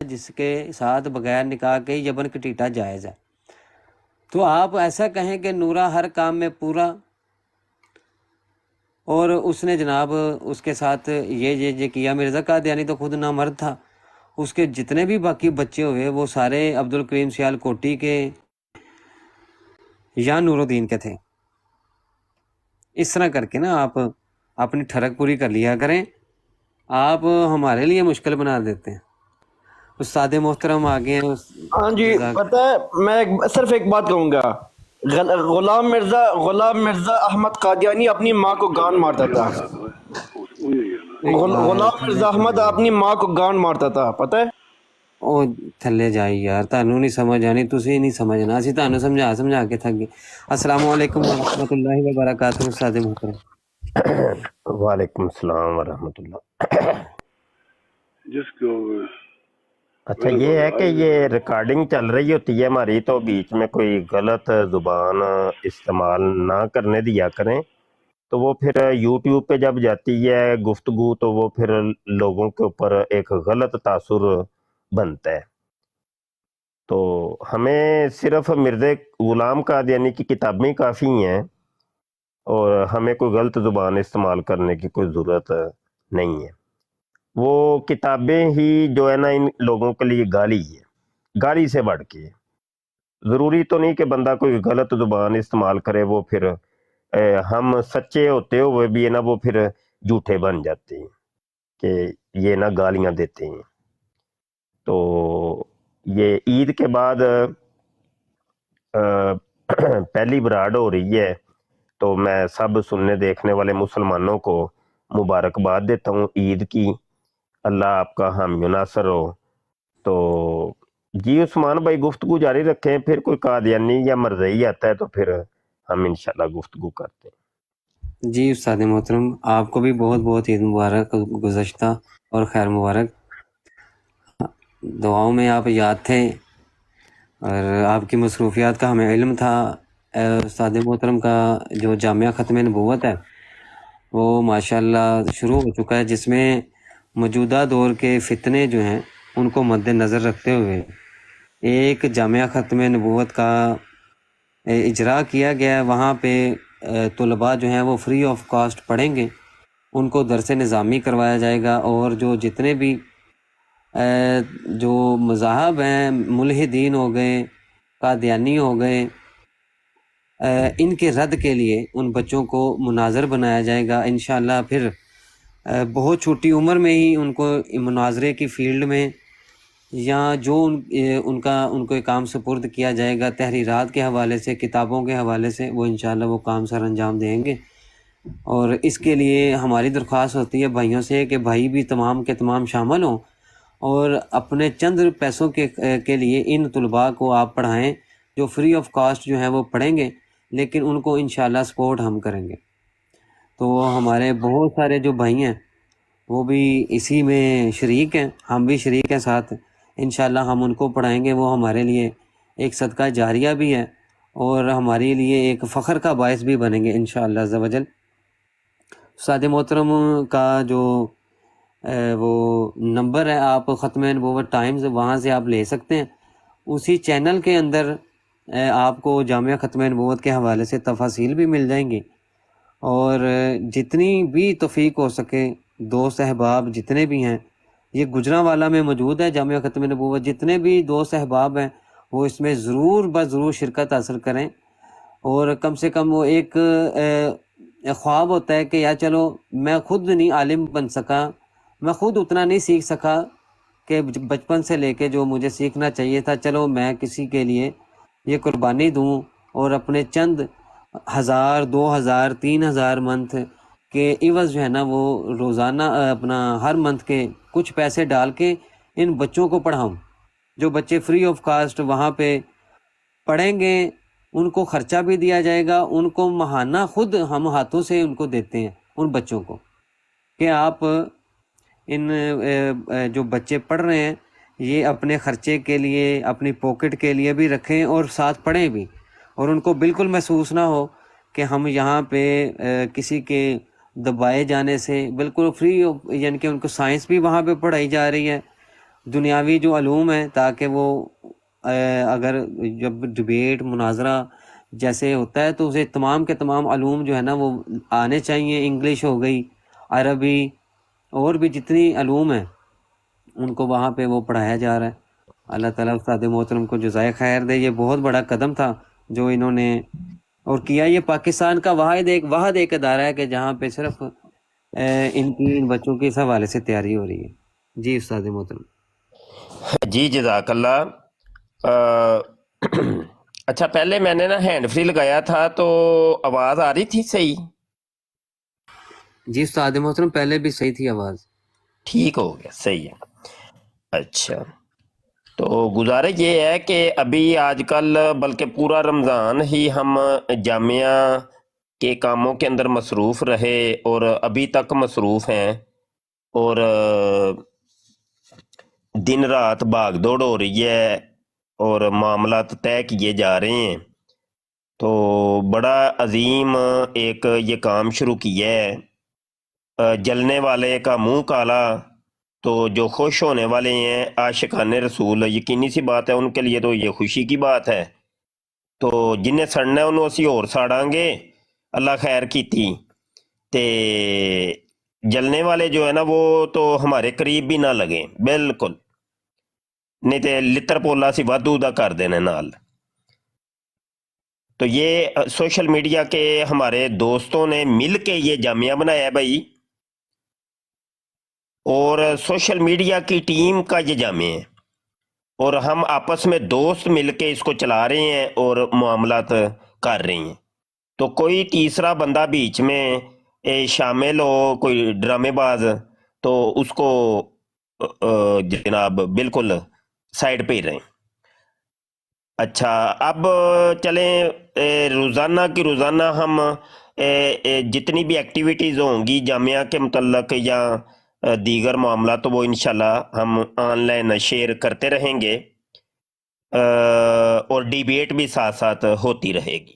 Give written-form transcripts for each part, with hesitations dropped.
جس کے ساتھ بغیر نکاح کے یبن کٹیٹا جائز ہے، تو آپ ایسا کہیں کہ نورا ہر کام میں پورا، اور اس نے جناب اس کے ساتھ یہ کیا۔ مرزا قادیانی تو خود نامرد تھا، اس کے جتنے بھی باقی بچے ہوئے وہ سارے عبدالکریم سیال کوٹی کے یا نور الدین کے تھے۔ اس طرح کر کے نا آپ اپنی ٹھڑک پوری کر لیا کریں، آپ ہمارے لیے مشکل بنا دیتے ہیں۔ استاد محترم آگے ہیں۔ ہاں جی، جزاک پتہ ہے میں صرف ایک بات کہوں گا، غلام مرزا احمد قادیانی اپنی ماں کو گان مارتا تھا، غلام مرزا احمد اپنی ماں کو گان مارتا تھا، پتہ ہے؟ او تھلے جائی یار، تانوں نہیں سمجھ آنی، تسی نہیں سمجھنا، اسی تانوں سمجھا کے تھک گئے۔ السلام علیکم ورحمۃ اللہ وبرکاتہ استاد محترم۔ وعلیکم السلام ورحمۃ اللہ۔ جس کو اچھا یہ ہے کہ یہ ریکارڈنگ چل رہی ہوتی ہے ہماری، تو بیچ میں کوئی غلط زبان استعمال نہ کرنے دیا کریں، تو وہ پھر یوٹیوب پہ جب جاتی ہے گفتگو تو وہ پھر لوگوں کے اوپر ایک غلط تاثر بنتا ہے۔ تو ہمیں صرف مرزا غلام قادیانی کی کتابیں کافی ہیں، اور ہمیں کوئی غلط زبان استعمال کرنے کی کوئی ضرورت نہیں ہے۔ وہ کتابیں ہی جو ہے نا ان لوگوں کے لیے گالی ہے، گالی سے بڑھ کے۔ ضروری تو نہیں کہ بندہ کوئی غلط زبان استعمال کرے، وہ پھر ہم سچے ہوتے ہوئے بھی ہے نا وہ پھر جھوٹے بن جاتے ہیں کہ یہ نا گالیاں دیتے ہیں۔ تو یہ عید کے بعد پہلی براڈ ہو رہی ہے، تو میں سب سننے دیکھنے والے مسلمانوں کو مبارکباد دیتا ہوں عید کی، اللہ آپ کا حامی و ناصر ہو۔ تو جی عثمان بھائی گفتگو جاری رکھیں، پھر کوئی قادیانی یا مرزائی آتا ہے تو پھر ہم انشاءاللہ گفتگو کرتے ہیں۔ جی استاد محترم، آپ کو بھی بہت بہت عید مبارک گزشتہ اور خیر مبارک۔ دعاؤں میں آپ یاد تھے اور آپ کی مصروفیات کا ہمیں علم تھا۔ استاد محترم کا جو جامعہ ختم نبوت ہے وہ ماشاءاللہ شروع ہو چکا ہے، جس میں موجودہ دور کے فتنے جو ہیں ان کو مد نظر رکھتے ہوئے ایک جامعہ ختم نبوت کا اجرا کیا گیا ہے۔ وہاں پہ طلباء جو ہیں وہ فری آف کاسٹ پڑھیں گے، ان کو درس نظامی کروایا جائے گا، اور جو جتنے بھی جو مذاہب ہیں، ملحدین ہو گئے، قادیانی ہو گئے، ان کے رد کے لیے ان بچوں کو مناظر بنایا جائے گا انشاءاللہ۔ پھر بہت چھوٹی عمر میں ہی ان کو مناظرے کی فیلڈ میں یا جو ان کو کام سپرد کیا جائے گا تحریرات کے حوالے سے، کتابوں کے حوالے سے، وہ انشاءاللہ وہ کام سر انجام دیں گے۔ اور اس کے لیے ہماری درخواست ہوتی ہے بھائیوں سے کہ بھائی بھی تمام کے تمام شامل ہوں، اور اپنے چند پیسوں کے لیے ان طلباء کو آپ پڑھائیں جو فری آف کاسٹ جو ہیں وہ پڑھیں گے، لیکن ان کو انشاءاللہ سپورٹ ہم کریں گے۔ تو ہمارے بہت سارے جو بھائی ہیں وہ بھی اسی میں شریک ہیں، ہم بھی شریک ہیں ساتھ، انشاءاللہ ہم ان کو پڑھائیں گے۔ وہ ہمارے لیے ایک صدقہ جاریہ بھی ہے اور ہمارے لیے ایک فخر کا باعث بھی بنیں گے انشاءاللہ عز و جل۔ استاد محترم کا جو وہ نمبر ہے، آپ ختم نبوت ٹائمز وہاں سے آپ لے سکتے ہیں، اسی چینل کے اندر آپ کو جامعہ ختم نبوت کے حوالے سے تفاصیل بھی مل جائیں گی، اور جتنی بھی توفیق ہو سکے دوست احباب جتنے بھی ہیں، یہ گجرانوالا میں موجود ہے جامعہ ختم نبوت، جتنے بھی دوست احباب ہیں وہ اس میں ضرور شرکت حاصل کریں۔ اور کم سے کم وہ ایک خواب ہوتا ہے کہ یا چلو میں خود نہیں عالم بن سکا، میں خود اتنا نہیں سیکھ سکا کہ بچپن سے لے کے جو مجھے سیکھنا چاہیے تھا، چلو میں کسی کے لیے یہ قربانی دوں اور اپنے چند 1000 2000 3000 منتھ کے عوض جو ہے نا وہ روزانہ اپنا ہر منتھ کے کچھ پیسے ڈال کے ان بچوں کو پڑھاؤں، جو بچے فری آف کاسٹ وہاں پہ پڑھیں گے، ان کو خرچہ بھی دیا جائے گا، ان کو ماہانہ خود ہم ہاتھوں سے ان کو دیتے ہیں ان بچوں کو کہ آپ ان جو بچے پڑھ رہے ہیں یہ اپنے خرچے کے لیے، اپنی پاکٹ کے لیے بھی رکھیں اور ساتھ پڑھیں بھی، اور ان کو بالکل محسوس نہ ہو کہ ہم یہاں پہ کسی کے دبائے جانے سے، بالکل فری، یعنی کہ ان کو سائنس بھی وہاں پہ پڑھائی جا رہی ہے، دنیاوی جو علوم ہیں، تاکہ وہ اگر جب ڈبیٹ مناظرہ جیسے ہوتا ہے تو اسے تمام کے تمام علوم جو ہے نا وہ آنے چاہیے. انگلش ہو گئی، عربی، اور بھی جتنی علوم ہیں ان کو وہاں پہ وہ پڑھایا جا رہا ہے. اللہ تعالیٰ استاد محترم کو جزائے خیر دے. یہ بہت بڑا قدم تھا جو انہوں نے اور کیا. یہ پاکستان کا واحد ایک ادارہ ہے کہ جہاں پہ صرف ان بچوں کے اس حوالے سے تیاری ہو رہی ہے. جی استاد محترم. جی جزاک اللہ. اچھا پہلے میں نے نا ہینڈ فری لگایا تھا تو آواز آ رہی تھی صحیح؟ جی استاد محترم پہلے بھی صحیح تھی آواز. ٹھیک ہو گیا، صحیح ہے. اچھا تو گزارش یہ ہے کہ ابھی آج کل بلکہ پورا رمضان ہی ہم جامعہ کے کاموں کے اندر مصروف رہے اور ابھی تک مصروف ہیں، اور دن رات بھاگ دوڑ ہو رہی ہے اور معاملات طے کیے جا رہے ہیں. تو بڑا عظیم ایک یہ کام شروع کیا ہے. جلنے والے کا منہ کالا تو جو خوش ہونے والے ہیں عاشقان رسول، یقینی سی بات ہے ان کے لیے تو یہ خوشی کی بات ہے. تو جنہیں سڑنا ہے انہوں اسی اور ساڑاں گے، اللہ خیر کیتی. تے جلنے والے جو ہے نا وہ تو ہمارے قریب بھی نہ لگیں بالکل، نہیں تے لتر پولا سی وادو دا کر دینے نال. تو یہ سوشل میڈیا کے ہمارے دوستوں نے مل کے یہ جامعہ بنایا ہے بھائی، اور سوشل میڈیا کی ٹیم کا یہ جامعہ ہے، اور ہم آپس میں دوست مل کے اس کو چلا رہے ہیں اور معاملات کر رہے ہیں. تو کوئی تیسرا بندہ بیچ میں شامل ہو، کوئی ڈرامے باز، تو اس کو جناب بالکل سائڈ پہ ہی رہیں. اچھا اب چلیں روزانہ کی روزانہ ہم جتنی بھی ایکٹیویٹیز ہوں گی جامعہ کے متعلق یا دیگر معاملات تو وہ انشاءاللہ ہم آن لائن شیئر کرتے رہیں گے، اور ڈیبیٹ بھی ساتھ ساتھ ہوتی رہے گی.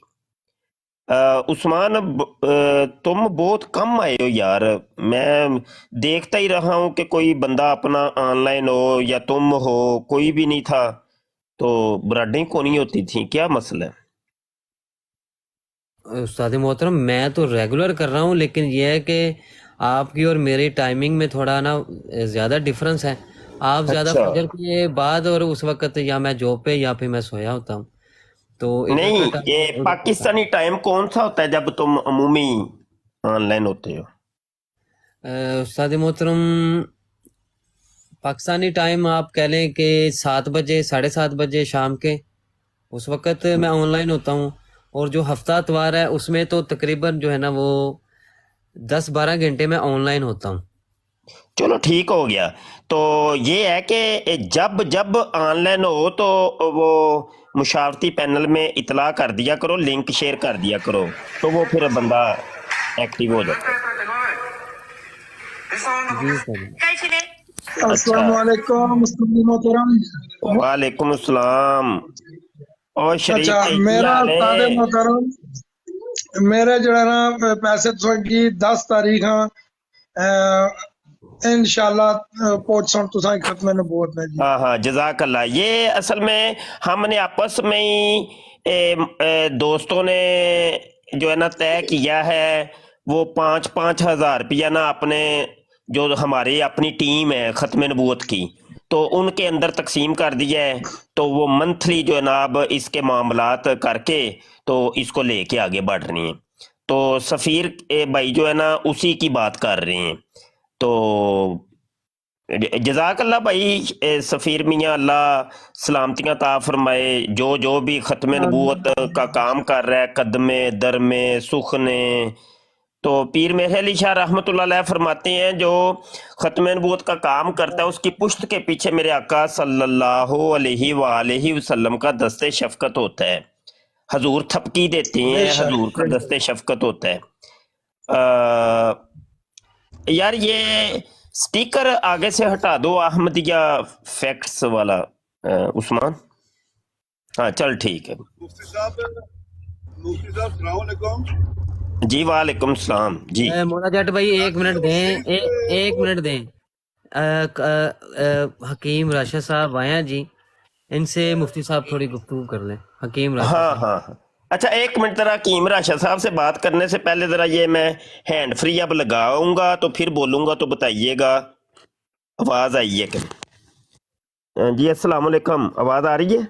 عثمان تم بہت کم آئے ہو یار، میں دیکھتا ہی رہا ہوں کہ کوئی بندہ اپنا آن لائن ہو یا تم ہو، کوئی بھی نہیں تھا. تو براڈیں کو نہیں ہوتی تھیں، کیا مسئلہ ہے؟ استاد محترم میں تو ریگولر کر رہا ہوں، لیکن یہ ہے کہ آپ کی اور میری ٹائمنگ میں تھوڑا نا زیادہ ڈفرنس ہے. آپ زیادہ اچھا فجر کے بعد اور اس وقت یا میں جاب پہ یا پھر میں سویا ہوتا ہوں، تو ادھر کا نہیں، ٹائم یہ ادھر کا پاکستانی ٹائم کون سا ہوتا ہے جب تم عمومی آن لائن ہوتے ہو؟ استاد محترم پاکستانی ٹائم آپ کہہ لیں کہ 7 بجے 7:30 بجے شام کے، اس وقت میں آن لائن ہوتا ہوں. اور جو ہفتہ اتوار ہے اس میں تو تقریباً جو ہے نا وہ 10-12 گھنٹے میں آن لائن ہوتا ہوں. چلو ٹھیک ہو گیا. تو یہ ہے کہ جب آن لائن ہو تو وہ مشاورتی پینل میں اطلاع کر دیا کرو، لنک شیئر کر دیا کرو، تو وہ پھر بندہ ایکٹیو ہو جاتا ہے. جی سر. اچھا السلام علیکم مستقبل محترم. وعلیکم السلام. اور شریف اچھا بھائی کی میرا حال استاد ہے؟ محترم میرے جو ہے نا پیسے تو کی 10 تاریخ انشاءاللہ پہنچ تو ختم نبوت میں جی. ہاں جزاک اللہ. یہ اصل میں ہم نے آپس میں ہی دوستوں نے جو ہے نا طے کیا ہے، وہ 5,000 روپیہ نا اپنے جو ہماری اپنی ٹیم ہے ختم نبوت کی، تو ان کے اندر تقسیم کر دیا ہے. تو وہ منتھلی جو ہے نا اب اس کے معاملات کر کے تو اس کو لے کے آگے بڑھ رہی ہیں. تو سفیر بھائی جو ہے نا اسی کی بات کر رہے ہیں. تو جزاک اللہ بھائی، سفیر میاں اللہ سلامتیاں عطا فرمائے. جو بھی ختم نبوت کا کام کر رہا ہے، قدمے درمے سخنے. تو پیر میرے علی شاہ رحمۃ اللہ علیہ فرماتے ہیں جو ختم نبوت کا کام کرتا ہے اس کی پشت کے پیچھے میرے آقا صلی اللہ علیہ وآلہ وسلم کا دست شفقت ہوتا ہے. حضور تھپکی دیتے بے ہیں، شک حضور کا دست شفقت ہوتا ہے. یار یہ سٹیکر آگے سے ہٹا دو، احمدیہ فیکٹس والا. عثمان ہاں چل ٹھیک ہے. مفتی صاحب السلام علیکم. جی وعلیکم السلام. جی مولا جٹ بھائی 1 منٹ دیں، 1 منٹ دیں. حکیم راشد صاحب آئے ہیں جی، ان سے مفتی صاحب تھوڑی گفتگو کر لیں. حکیم راشد ہاں صاحب. ہاں ہاں اچھا ایک منٹ ذرا حکیم راشد صاحب سے بات کرنے سے پہلے ذرا یہ میں ہینڈ فری اب لگاؤں گا تو پھر بولوں گا تو بتائیے گا آواز آئی ہے کہ جی السلام علیکم آواز آ رہی ہے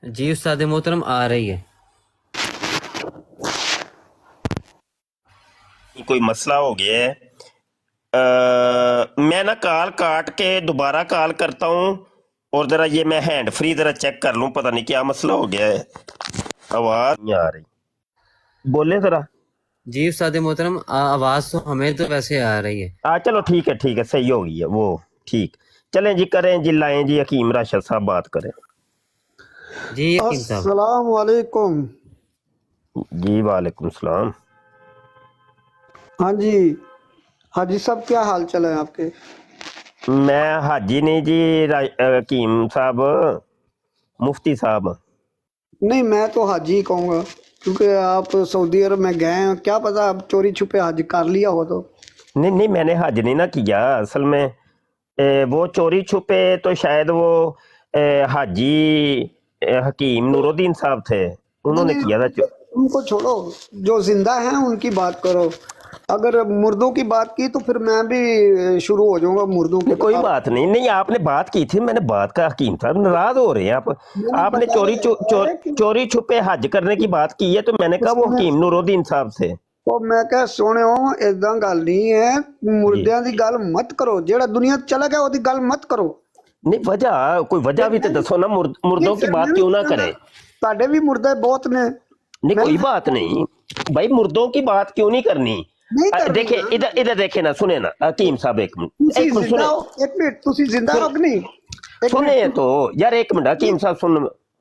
جی استاد محترم آ رہی ہے. کوئی مسئلہ ہو گیا ہے میں نا کال کاٹ کے دوبارہ کال کرتا ہوں اور ذرا یہ میں ہینڈ فری ذرا چیک کر لوں پتہ نہیں کیا مسئلہ ہو گیا ہے آواز نہیں آ رہی بولیں ذرا جی استاد محترم آواز تو ہمیں تو ویسے آ رہی ہے. چلو ٹھیک ہے صحیح ہو گئی ہے وہ ٹھیک چلیں جی کریں جی لائیں جی حکیم راشد صاحب بات کریں جی حکیم صاحب. السلام علیکم. جی وعلیکم السلام ہاں جی حاجی صاحب کیا حال چل ہے آپ کے؟ میں حاجی نہیں جی حکیم صاحب مفتی صاحب نہیں میں تو حاجی ہی کہوں گا کیونکہ آپ سعودی عرب میں گئے ہیں، کیا پتا آپ چوری چھپے حج کر لیا ہو تو. نہیں میں نے حج نہیں نہ کیا اصل میں وہ چوری چھپے تو شاید وہ حاجی حکیم نور الدین صاحب تھے انہوں نے نہیں کیا تھا ان کو چھوڑو، جو زندہ ہیں ان کی بات کرو. اگر مردوں کی بات کی تو پھر میں بھی شروع ہو جاؤں گا مردوں کی نہیں کوئی بات نہیں آپ نے بات کی تھی میں نے بات کا حکیم صاحب ناراض ہو رہے ہیں آپ نے بتایا کہ چوری چھپے حج کرنے کی بات کی ہے تو میں نے کہا وہ حکیم نور الدین صاحب تھے ਉਹ ਮੈਂ ਕਿਹਾ ਸੋਹਣਿਓ ਏਦਾਂ ਗੱਲ ਨਹੀਂ ਹੈ جی ਮੁਰਦਿਆਂ ਦੀ ਗੱਲ ਮਤ ਕਰੋ ਜਿਹੜਾ ਦੁਨੀਆ ਚ ਚਲਾ ਗਿਆ ਉਹਦੀ ਗੱਲ ਮਤ ਕਰੋ نہیں وجہ کوئی وجہ بھی تو دسو نا مردوں کی بات کیوں نہ کرے ਤੁਹਾਡੇ ਵੀ ਮੁਰਦੇ ਬਹੁਤ ਨੇ نہیں میں کوئی بات نہیں بھائی مردوں کی بات کیوں نہیں کرنی ਨਹੀਂ ਕਰਨੀ دیکھیں ادھر دیکھیں نا سنیں نا حکیم صاحب ایک ਤੁਸੀਂ منٹ ਜ਼ਿੰਦਾ سنیں ਹੋ ਇੱਕ ਮਿੰٹ ਤੁਸੀਂ ਜ਼ਿੰਦਾ ਹੋ ਕਿ ਨਹੀਂ ਇੱਕ سنیں ਮਿੰਟ تو یار ایک منٹ حکیم صاحب سن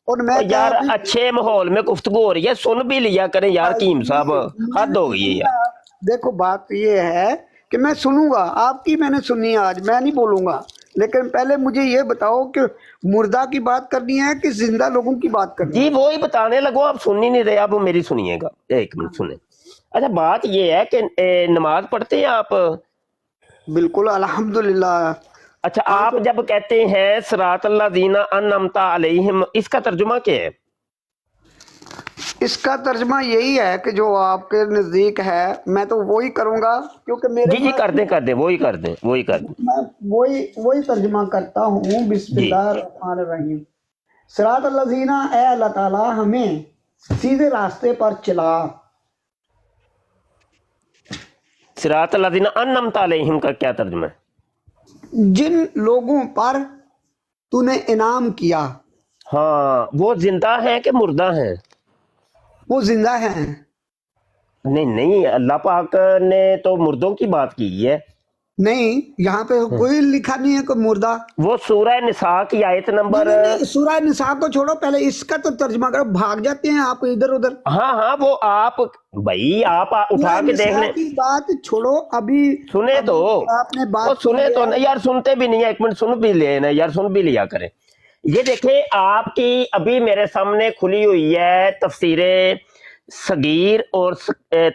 اور میں یار کہا بھی اچھے ماحول میں گفتگو ہو رہی ہے سن بھی لیا کریں یار حکیم صاحب حد ہو گئی ہے یار دیکھو بات یہ ہے کہ میں سنوں گا آپ کی میں نے سنی ہے آج میں نہیں بولوں گا لیکن پہلے مجھے یہ بتاؤ کہ مردہ کی بات کرنی ہے کہ زندہ لوگوں کی بات کرنی جی ہے وہی بتانے لگو آپ سن ہی نہیں رہے آپ میری سنیے گا ایک منٹ سنیں اچھا بات یہ ہے کہ نماز پڑھتے ہیں آپ بالکل الحمدللہ اچھا ہاں آپ تو جب کہتے ہیں صراط اللہ دینا انعمت علیہم اس کا ترجمہ کیا ہے اس کا ترجمہ یہی ہے کہ جو آپ کے نزدیک ہے میں تو وہی کروں گا کیونکہ میرے جی پاس کر دیں وہی کر دیں میں وہی ترجمہ کرتا ہوں بسم جی اللہ الرحمن الرحیم صراط الذین اے اللہ تعالی ہمیں سیدھے راستے پر چلا صراط اللہ دینا انعمت علیہم کا کیا ترجمہ ہے جن لوگوں پر تو نے انعام کیا ہاں وہ زندہ ہیں کہ مردہ ہیں وہ زندہ ہیں نہیں اللہ پاک نے تو مردوں کی بات کی ہے نہیں یہاں پہ کوئی لکھا نہیں ہے کہ مردہ وہ سورہ نساء کی آیت نمبر نہیں سورہ نساء کو چھوڑو پہلے اس کا تو ترجمہ کرو بھاگ جاتے ہیں آپ ادھر ادھر ہاں وہ آپ بھائی آپ اٹھا سورہ کے دیکھ نساء لیں کی بات چھوڑو ابھی سنیں تو آپ نے وہ بات کی سنیں تو ہے یار سنتے بھی نہیں ہے ایک منٹ سن بھی لے نا یار سن بھی لیا کریں یہ دیکھیں آپ کی ابھی میرے سامنے کھلی ہوئی ہے تفسیر صغیر اور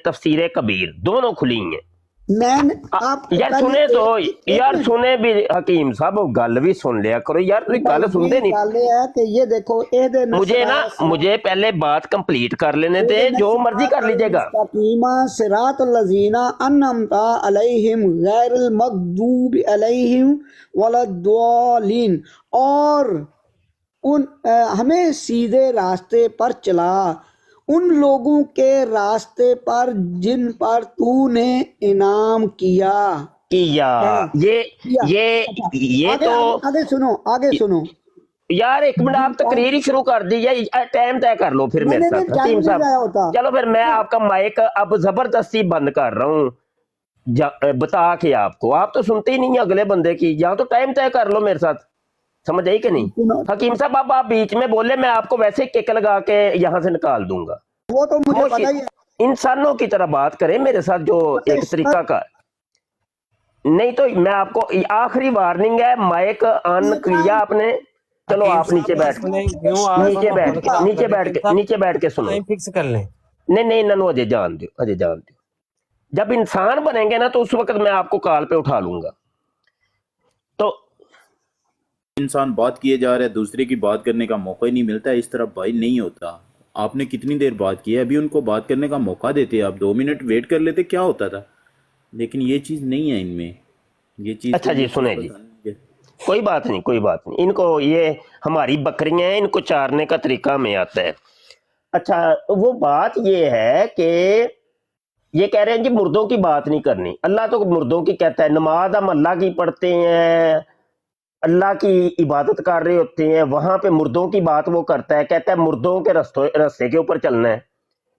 تفسیر کبیر دونوں کھلی ہیں میں نے آپ یار پہلے سنے تو ایک یار منٹ سنے بھی حکیم صاحب گل بھی سن لیا کرو یار تھی گل سنتے یہ نہیں گل ہے کہ یہ دیکھو مجھے پہلے بات کمپلیٹ کر لینے دیں جو مرضی کر لیجیے گا صراط الذین انعمت علیہم غیر المغضوب علیہم ولا الضالین اور ہمیں سیدھے راستے پر چلا ان لوگوں کے راستے پر جن پر تو نے انعام کیا یہ تو آگے سنو یار ایک منٹ آپ تقریر ہی شروع کر دیجیے ٹائم طے کر لو پھر میرے نہیں ساتھ ٹائم حکیم نہیں صاحب ضائع ہوتا چلو پھر میں آپ کا مائک اب زبردستی بند کر رہا ہوں بتا کے آپ کو آپ تو سنتے ہی نہیں ہیں اگلے بندے کی یا تو ٹائم طے کر لو میرے ساتھ سمجھ آئی کہ نہیں حکیم صاحب اب آپ بیچ میں بولے میں آپ کو ویسے کک لگا کے یہاں سے نکال دوں گا وہ تو مجھے پتا ہی ہے انسانوں کی طرح بات کریں میرے ساتھ جو ایک طریقہ کا نہیں تو میں آپ کو آخری وارننگ ہے مائک آن کیا آپ نے چلو حکیم آپ نیچے صاحب نیچے بیٹھ کے سنو ٹائم فکس کر لیں. نہیں انہوں اجے جان دیو جب انسان بنیں گے نا تو اس وقت میں آپ کو کال پہ اٹھا لوں گا انسان بات کیے جا رہا ہے، دوسرے کی بات کرنے کا موقع ہی نہیں ملتا ہے، اس طرح بھائی نہیں ہوتا. آپ نے کتنی دیر بات کی ہے، ابھی ان کو بات کرنے کا موقع دیتے، آپ 2 منٹ ویٹ کر لیتے کیا ہوتا تھا. لیکن یہ چیز نہیں ہے ان میں، یہ چیز اچھا جی سنیں جی، پتہ نہیں ہے. کوئی بات نہیں کوئی بات نہیں، ان کو یہ ہماری بکریاں ہیں، ان کو چارنے کا طریقہ ہمیں آتا ہے. اچھا وہ بات یہ ہے کہ یہ کہہ رہے ہیں جی مردوں کی بات نہیں کرنی. اللہ تو مردوں کی کہتا ہے، نماز ہم اللہ کی پڑھتے ہیں، اللہ کی عبادت کر رہے ہوتے ہیں، وہاں پہ مردوں کی بات وہ کرتا ہے، کہتا ہے مردوں کے راستے کے اوپر چلنا ہے.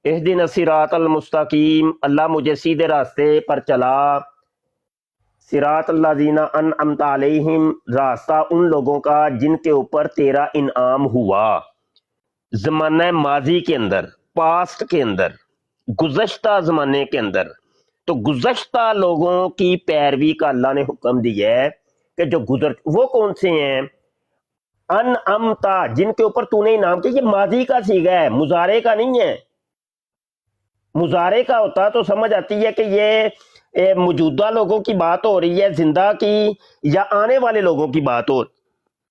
اہدنا الصراط المستقیم، اللہ مجھے سیدھے راستے پر چلا. صراط الذین انعمت علیہم، راستہ ان لوگوں کا جن کے اوپر تیرا انعام ہوا. زمانہ ماضی کے اندر، پاسٹ کے اندر، گزشتہ زمانے کے اندر. تو گزشتہ لوگوں کی پیروی کا اللہ نے حکم دیا ہے کہ جو گزر، وہ کون سے ہیں؟ انعمتا، جن کے اوپر تو نے انعام کیا. یہ ماضی کا صیغہ ہے، مضارع کا نہیں ہے. مضارع کا ہوتا تو سمجھ آتی ہے کہ یہ موجودہ لوگوں کی بات ہو رہی ہے، زندہ کی یا آنے والے لوگوں کی بات ہو.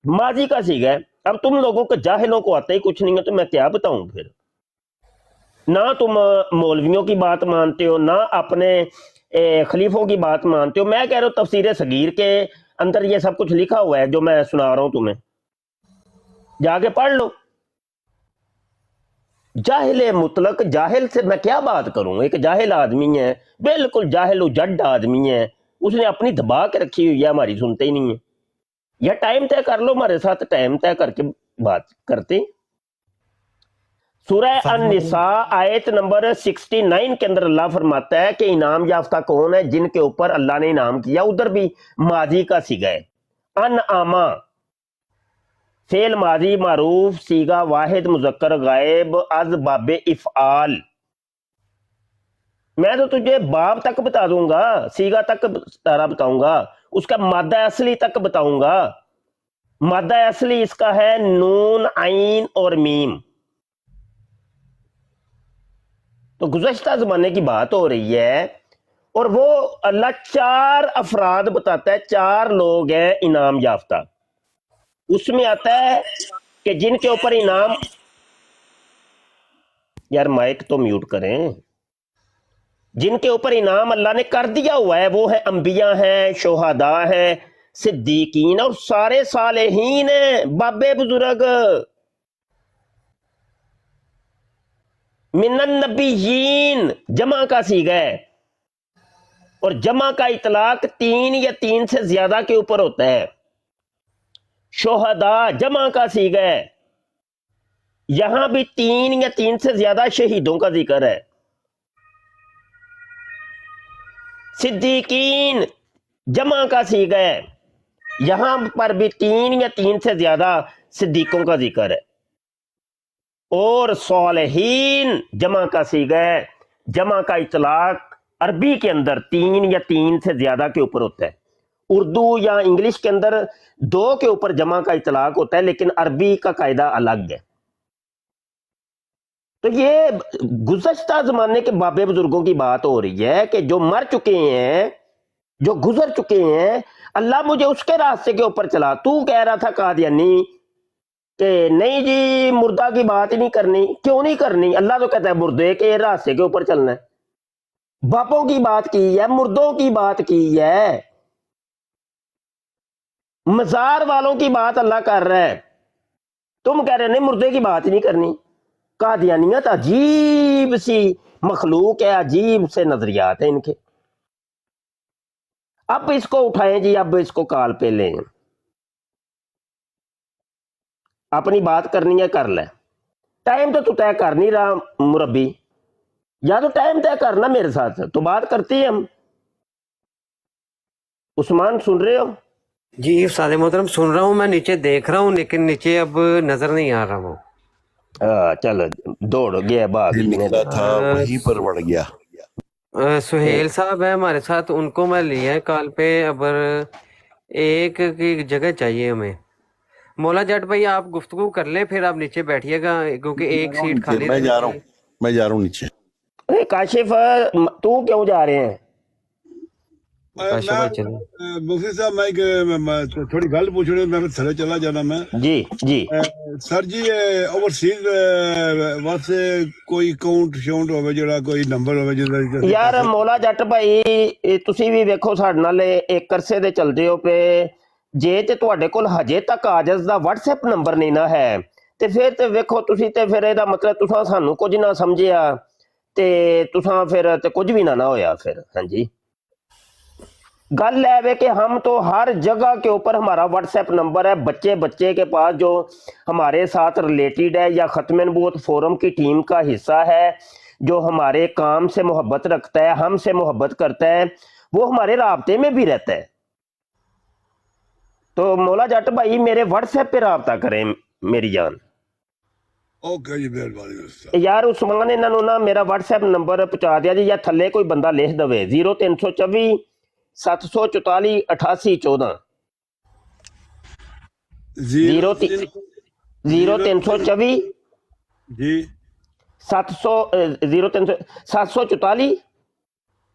ماضی کا صیغہ ہے. اب تم لوگوں کو جاہلوں کو آتا ہی کچھ نہیں ہے تو میں کیا بتاؤں پھر. نہ تم مولویوں کی بات مانتے ہو، نہ اپنے خلیفوں کی بات مانتے ہو. میں کہہ رہا ہوں تفسیر صغیر کے اندر یہ سب کچھ لکھا ہوا ہے جو میں سنا رہا ہوں تمہیں، جا کے پڑھ لو. جاہل مطلق، جاہل سے میں کیا بات کروں. ایک جاہل آدمی ہے، بالکل جاہل و جڈ آدمی ہے، اس نے اپنی دبا کے رکھی ہوئی ہے، ہماری سنتے ہی نہیں ہے. یا ٹائم طے کر لو ہمارے ساتھ، ٹائم طے کر کے بات کرتے. سورہ النساء آیت نمبر 69 کے اندر اللہ فرماتا ہے کہ انعام یافتہ کون ہے؟ جن کے اوپر اللہ نے انعام کیا. ادھر بھی ماضی کا صیغہ ہے، انعاما، فعل ماضی معروف، صیغہ واحد مذکر غائب از باب افعال. میں تو تجھے باب تک بتا دوں گا، صیغہ تک سارا بتاؤں گا، اس کا مادہ اصلی تک بتاؤں گا. مادہ اصلی اس کا ہے نون عین اور میم. تو گزشتہ زمانے کی بات ہو رہی ہے، اور وہ اللہ 4 افراد بتاتا ہے، 4 لوگ ہیں انعام یافتہ. اس میں آتا ہے کہ جن کے اوپر انعام، یار مائک تو میوٹ کریں، جن کے اوپر انعام اللہ نے کر دیا ہوا ہے وہ ہیں انبیاء ہیں، شہداء ہیں، صدیقین اور سارے صالحین ہیں. بابے بزرگ من النبیین جمع کا صیغہ ہے، اور جمع کا اطلاق 3 یا 3 سے زیادہ کے اوپر ہوتا ہے. شہداء جمع کا صیغہ ہے، یہاں بھی 3 یا 3 سے زیادہ شہیدوں کا ذکر ہے. صدیقین جمع کا صیغہ ہے، یہاں پر بھی 3 یا 3 سے زیادہ صدیقوں کا ذکر ہے. اور صالحین جمع کا صیغہ ہے، جمع کا اطلاق عربی کے اندر 3 یا 3 سے زیادہ کے اوپر ہوتا ہے. اردو یا انگلش کے اندر 2 کے اوپر جمع کا اطلاق ہوتا ہے، لیکن عربی کا قاعدہ الگ ہے. تو یہ گزشتہ زمانے کے بابے بزرگوں کی بات ہو رہی ہے کہ جو مر چکے ہیں، جو گزر چکے ہیں. اللہ مجھے اس کے راستے کے اوپر چلا. تو کہہ رہا تھا قادیانی کہ نہیں جی مردہ کی بات ہی نہیں کرنی. کیوں نہیں کرنی؟ اللہ تو کہتا ہے مردے کے راستے کے اوپر چلنا ہے. باپوں کی بات کی ہے، مردوں کی بات کی ہے، مزار والوں کی بات اللہ کر رہا ہے. تم کہہ رہے نہیں مردے کی بات ہی نہیں کرنی. قادیانیت عجیب سی مخلوق ہے، عجیب سے نظریات ہیں ان کے. اب اس کو اٹھائیں جی، اب اس کو کال پہ لیں. اپنی بات کرنی ہے کر لے. ٹائم تو طے کر نہیں رہا مربی، یا تو ٹائم طے کرنا میرے ساتھ تو بات کرتے ہیں ہم. عثمان سن رہے ہو؟ جی استاد محترم سن رہا ہوں، میں نیچے دیکھ رہا ہوں لیکن نیچے اب نظر نہیں آ رہا وہ. چلو دوڑ گیا باغ. نکلا تھا وہیں پر بڑھ گیا. سہیل صاحب ہیں ہمارے ساتھ، ان کو میں لیا ہے کال پہ. اب ایک کی جگہ چاہیے ہمیں. مولا جٹ بھائی آپ گفتگو کر لیں، پھر آپ نیچے بیٹھیے گا کیونکہ ایک سیٹ خالی میں رہے جا رہا گی. ہوں، میں جا رہا ہوں نیچے. کاشف تو کیوں جا رہے ہیں؟ काशा भाई चलो मुफ्ती साहब मैं थोड़ी गल पूछनी मैं थले चला जाना मैं जी जी सर जी ओवरसीज वास्ते कोई अकाउंट शाउंट होवे जेड़ा कोई नंबर होवे ਜਿਹਦਾ ਯਾਰ ਮੌਲਾ ਜੱਟ ਭਾਈ ਤੁਸੀਂ ਵੀ ਵੇਖੋ ਸਾਡੇ ਨਾਲ ਇੱਕ ਅਰਸੇ ਦੇ ਚਲਦੇ ਹੋ ਪਏ ਜੇ ਤੇ ਤੁਹਾਡੇ ਕੋਲ ਹਜੇ ਤੱਕ ਆਜਜ਼ ਦਾ WhatsApp ਨੰਬਰ ਨਹੀਂ ਨਾ ਹੈ ਤੇ ਫਿਰ ਤੇ ਵੇਖੋ ਤੁਸੀਂ ਤੇ ਫਿਰ ਇਹਦਾ ਮਤਲਬ ਤੁਸੀਂ ਸਾਨੂੰ ਕੁਝ ਨਾ ਸਮਝਿਆ ਤੇ ਤੁਸੀਂ ਫਿਰ ਤੇ ਕੁਝ ਵੀ ਨਾ ਹੋਇਆ ਫਿਰ ਹਾਂਜੀ गल है कि हम तो हर जगह के ऊपर हमारा WhatsApp नंबर है बच्चे बच्चे के पास जो हमारे साथ रिलेटेड है या ख़त्म नबूवत फोरम की टीम का हिस्सा है जो हमारे काम से मोहब्बत रखता है हमसे मोहब्बत करता है वो हमारे राब्ते में भी रहता है तो मौला जट भाई मेरे WhatsApp पे राब्ता करें मेरी जान ओके जी मेहरबानी यार उस्मान इन्हों ना मेरा WhatsApp नंबर पहुँचा दिया जी या थले कोई बंदा लिख दवे 0324 744 88 14 0324 जी 744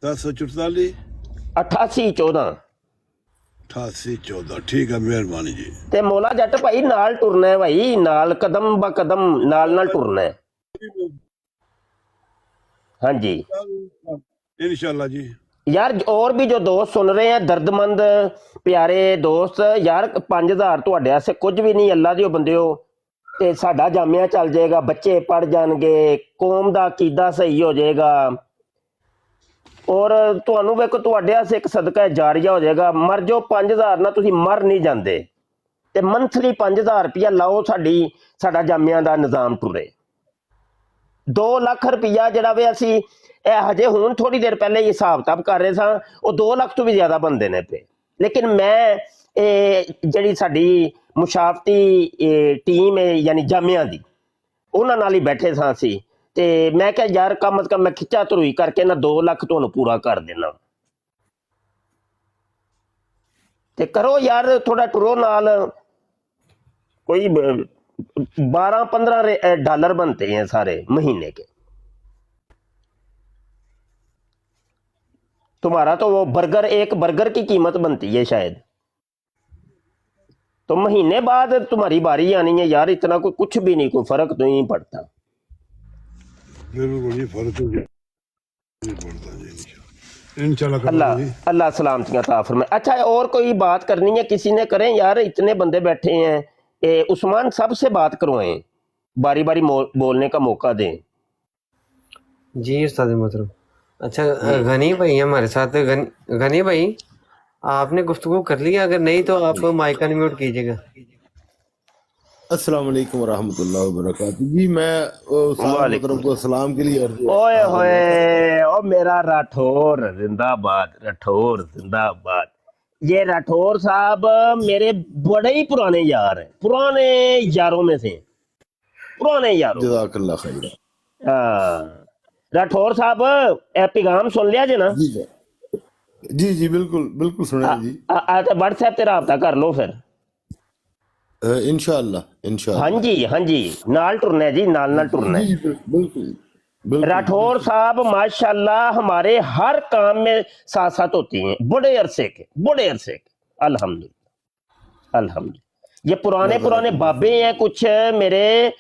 744 88 14 88 14 ठीक है मेहरबानी जी ਤੇ ਮੌਲਾ ਜੱਟ ਭਾਈ ਨਾਲ ਟੁਰਨਾ ਹੈ ਭਾਈ ਨਾਲ ਕਦਮ ਬ ਕਦਮ ਨਾਲ ਟੁਰਨਾ ਹੈ ਹਾਂਜੀ इंशाल्लाह जी यार और भी जो दोस्त सुन रहे हैं दर्दमंद प्यारे दोस्त यार 5000 ਤੁਹਾਡੇ ਵਾਸਤੇ ਕੁਝ ਵੀ ਨਹੀਂ ਅੱਲਾ ਦੇ ਬੰਦੇ ਹੋ ਤੇ ਸਾਡਾ ਜਾਮਿਆ ਚੱਲ ਜਾਏਗਾ ਬੱਚੇ ਪੜ ਜਾਣਗੇ ਕੌਮ ਦਾ ਅਕੀਦਾ ਸਹੀ ਹੋ ਜਾਏਗਾ ਔਰ ਤੁਹਾਨੂੰ ਵੇਖੋ ਤੁਹਾਡੇ ਵਾਸਤੇ ਇੱਕ ਸਦਕਾ ਜਾਰੀਆ ਹੋ ਜਾਏਗਾ ਮਰ ਜੋ 5000 ਨਾਲ ਤੁਸੀਂ ਮਰ ਨਹੀਂ ਜਾਂਦੇ ਤੇ ਮੰਥਲੀ 5000 ਰੁਪਇਆ ਲਾਓ ਸਾਡਾ ਜਾਮਿਆਂ ਦਾ ਨਿਜ਼ਾਮ ਟੁਰੇ 2 ਲੱਖ ਰੁਪਇਆ ਜਿਹੜਾ ਵੇ ਅਸੀਂ ਇਹ ਹਜੇ ਹੁਣ ਥੋੜੀ ਦੇਰ ਪਹਿਲੇ ਹੀ ਹਿਸਾਬ ਕਿਤਾਬ ਕਰ ਰਹੇ ਸਾਂ ਉਹ 2 ਲੱਖ ਤੋਂ ਵੀ ਜ਼ਿਆਦਾ ਬੰਦੇ ਨੇ ਪਏ ਲੇਕਿਨ ਮੈਂ ਜਿਹੜੀ ਸਾਡੀ ਮੁਸ਼ਾਵਤੀ ਟੀਮ ਹੈ ਯਾਨੀ ਜਾਮਿਆਂ ਦੀ ਉਹਨਾਂ ਨਾਲ ਹੀ ਬੈਠੇ ਸਾਂ ਅਸੀਂ ਤੇ ਮੈਂ ਕਿਹਾ ਯਾਰ ਕਮ ਅਜ਼ ਕਮ ਮੈਂ ਖਿੱਚਾ ਧਰੂਈ ਕਰਕੇ ਨਾ 2 ਲੱਖ ਤੁਹਾਨੂੰ ਪੂਰਾ ਕਰ ਦੇਣਾ ਤੇ ਕਰੋ ਯਾਰ ਥੋੜਾ ਟੁਰੋ ਨਾਲ कोई 12-15 डॉलर बनते हैं सारे महीने के तुम्हारा तो वो बर्गर एक बर्गर की कीमत बनती है शायद तो महीने बाद तुम्हारी बारी आनी है यार इतना कोई कुछ भी नहीं कोई फर्क तो नहीं पड़ता बिल्कुल ये फर्क तो नहीं पड़ता जी इंशाल्लाह अल्लाह अल्लाह सलामतियां अता फरमाए अच्छा और कोई बात करनी है किसी ने करें यार इतने बंदे बैठे हैं उस्मान साहब से बात करवाएं बारी बारी बोलने का मौका दें जी उस्ताद मोहतरम अच्छा गनी भाई हमारे साथ गनी भाई आपने गुफ्तगू कर लिया अगर नहीं तो आप माइक अनम्यूट कीजिएगा अस्सलाम वालेकुम रहमतुल्लाहि व बरकातहू जी मैं उस्ताद मोहतरम को सलाम के लिए ओए होए ओ मेरा राठौर जिंदाबाद ये राठौर साहब मेरे बड़े ही पुराने यार हैं पुराने यारों में से पुराने यारों जज़ाकल्लाह खैर राठौर साहब पैगाम सुन लिया जी ना जी जी बिल्कुल बिल्कुल सुने जी व्हाट्सएप पे राब्ता कर लो फिर इंशाअल्लाह हाँ जी नाल टुरना है जी नाल टुरना है बिल्कुल राठौर साहब माशाल्लाह हमारे हर काम में साथ साथ होती हैं बड़े अरसे के अल्हम्दुलिल्लाह ये पुराने बाबे हैं कुछ मेरे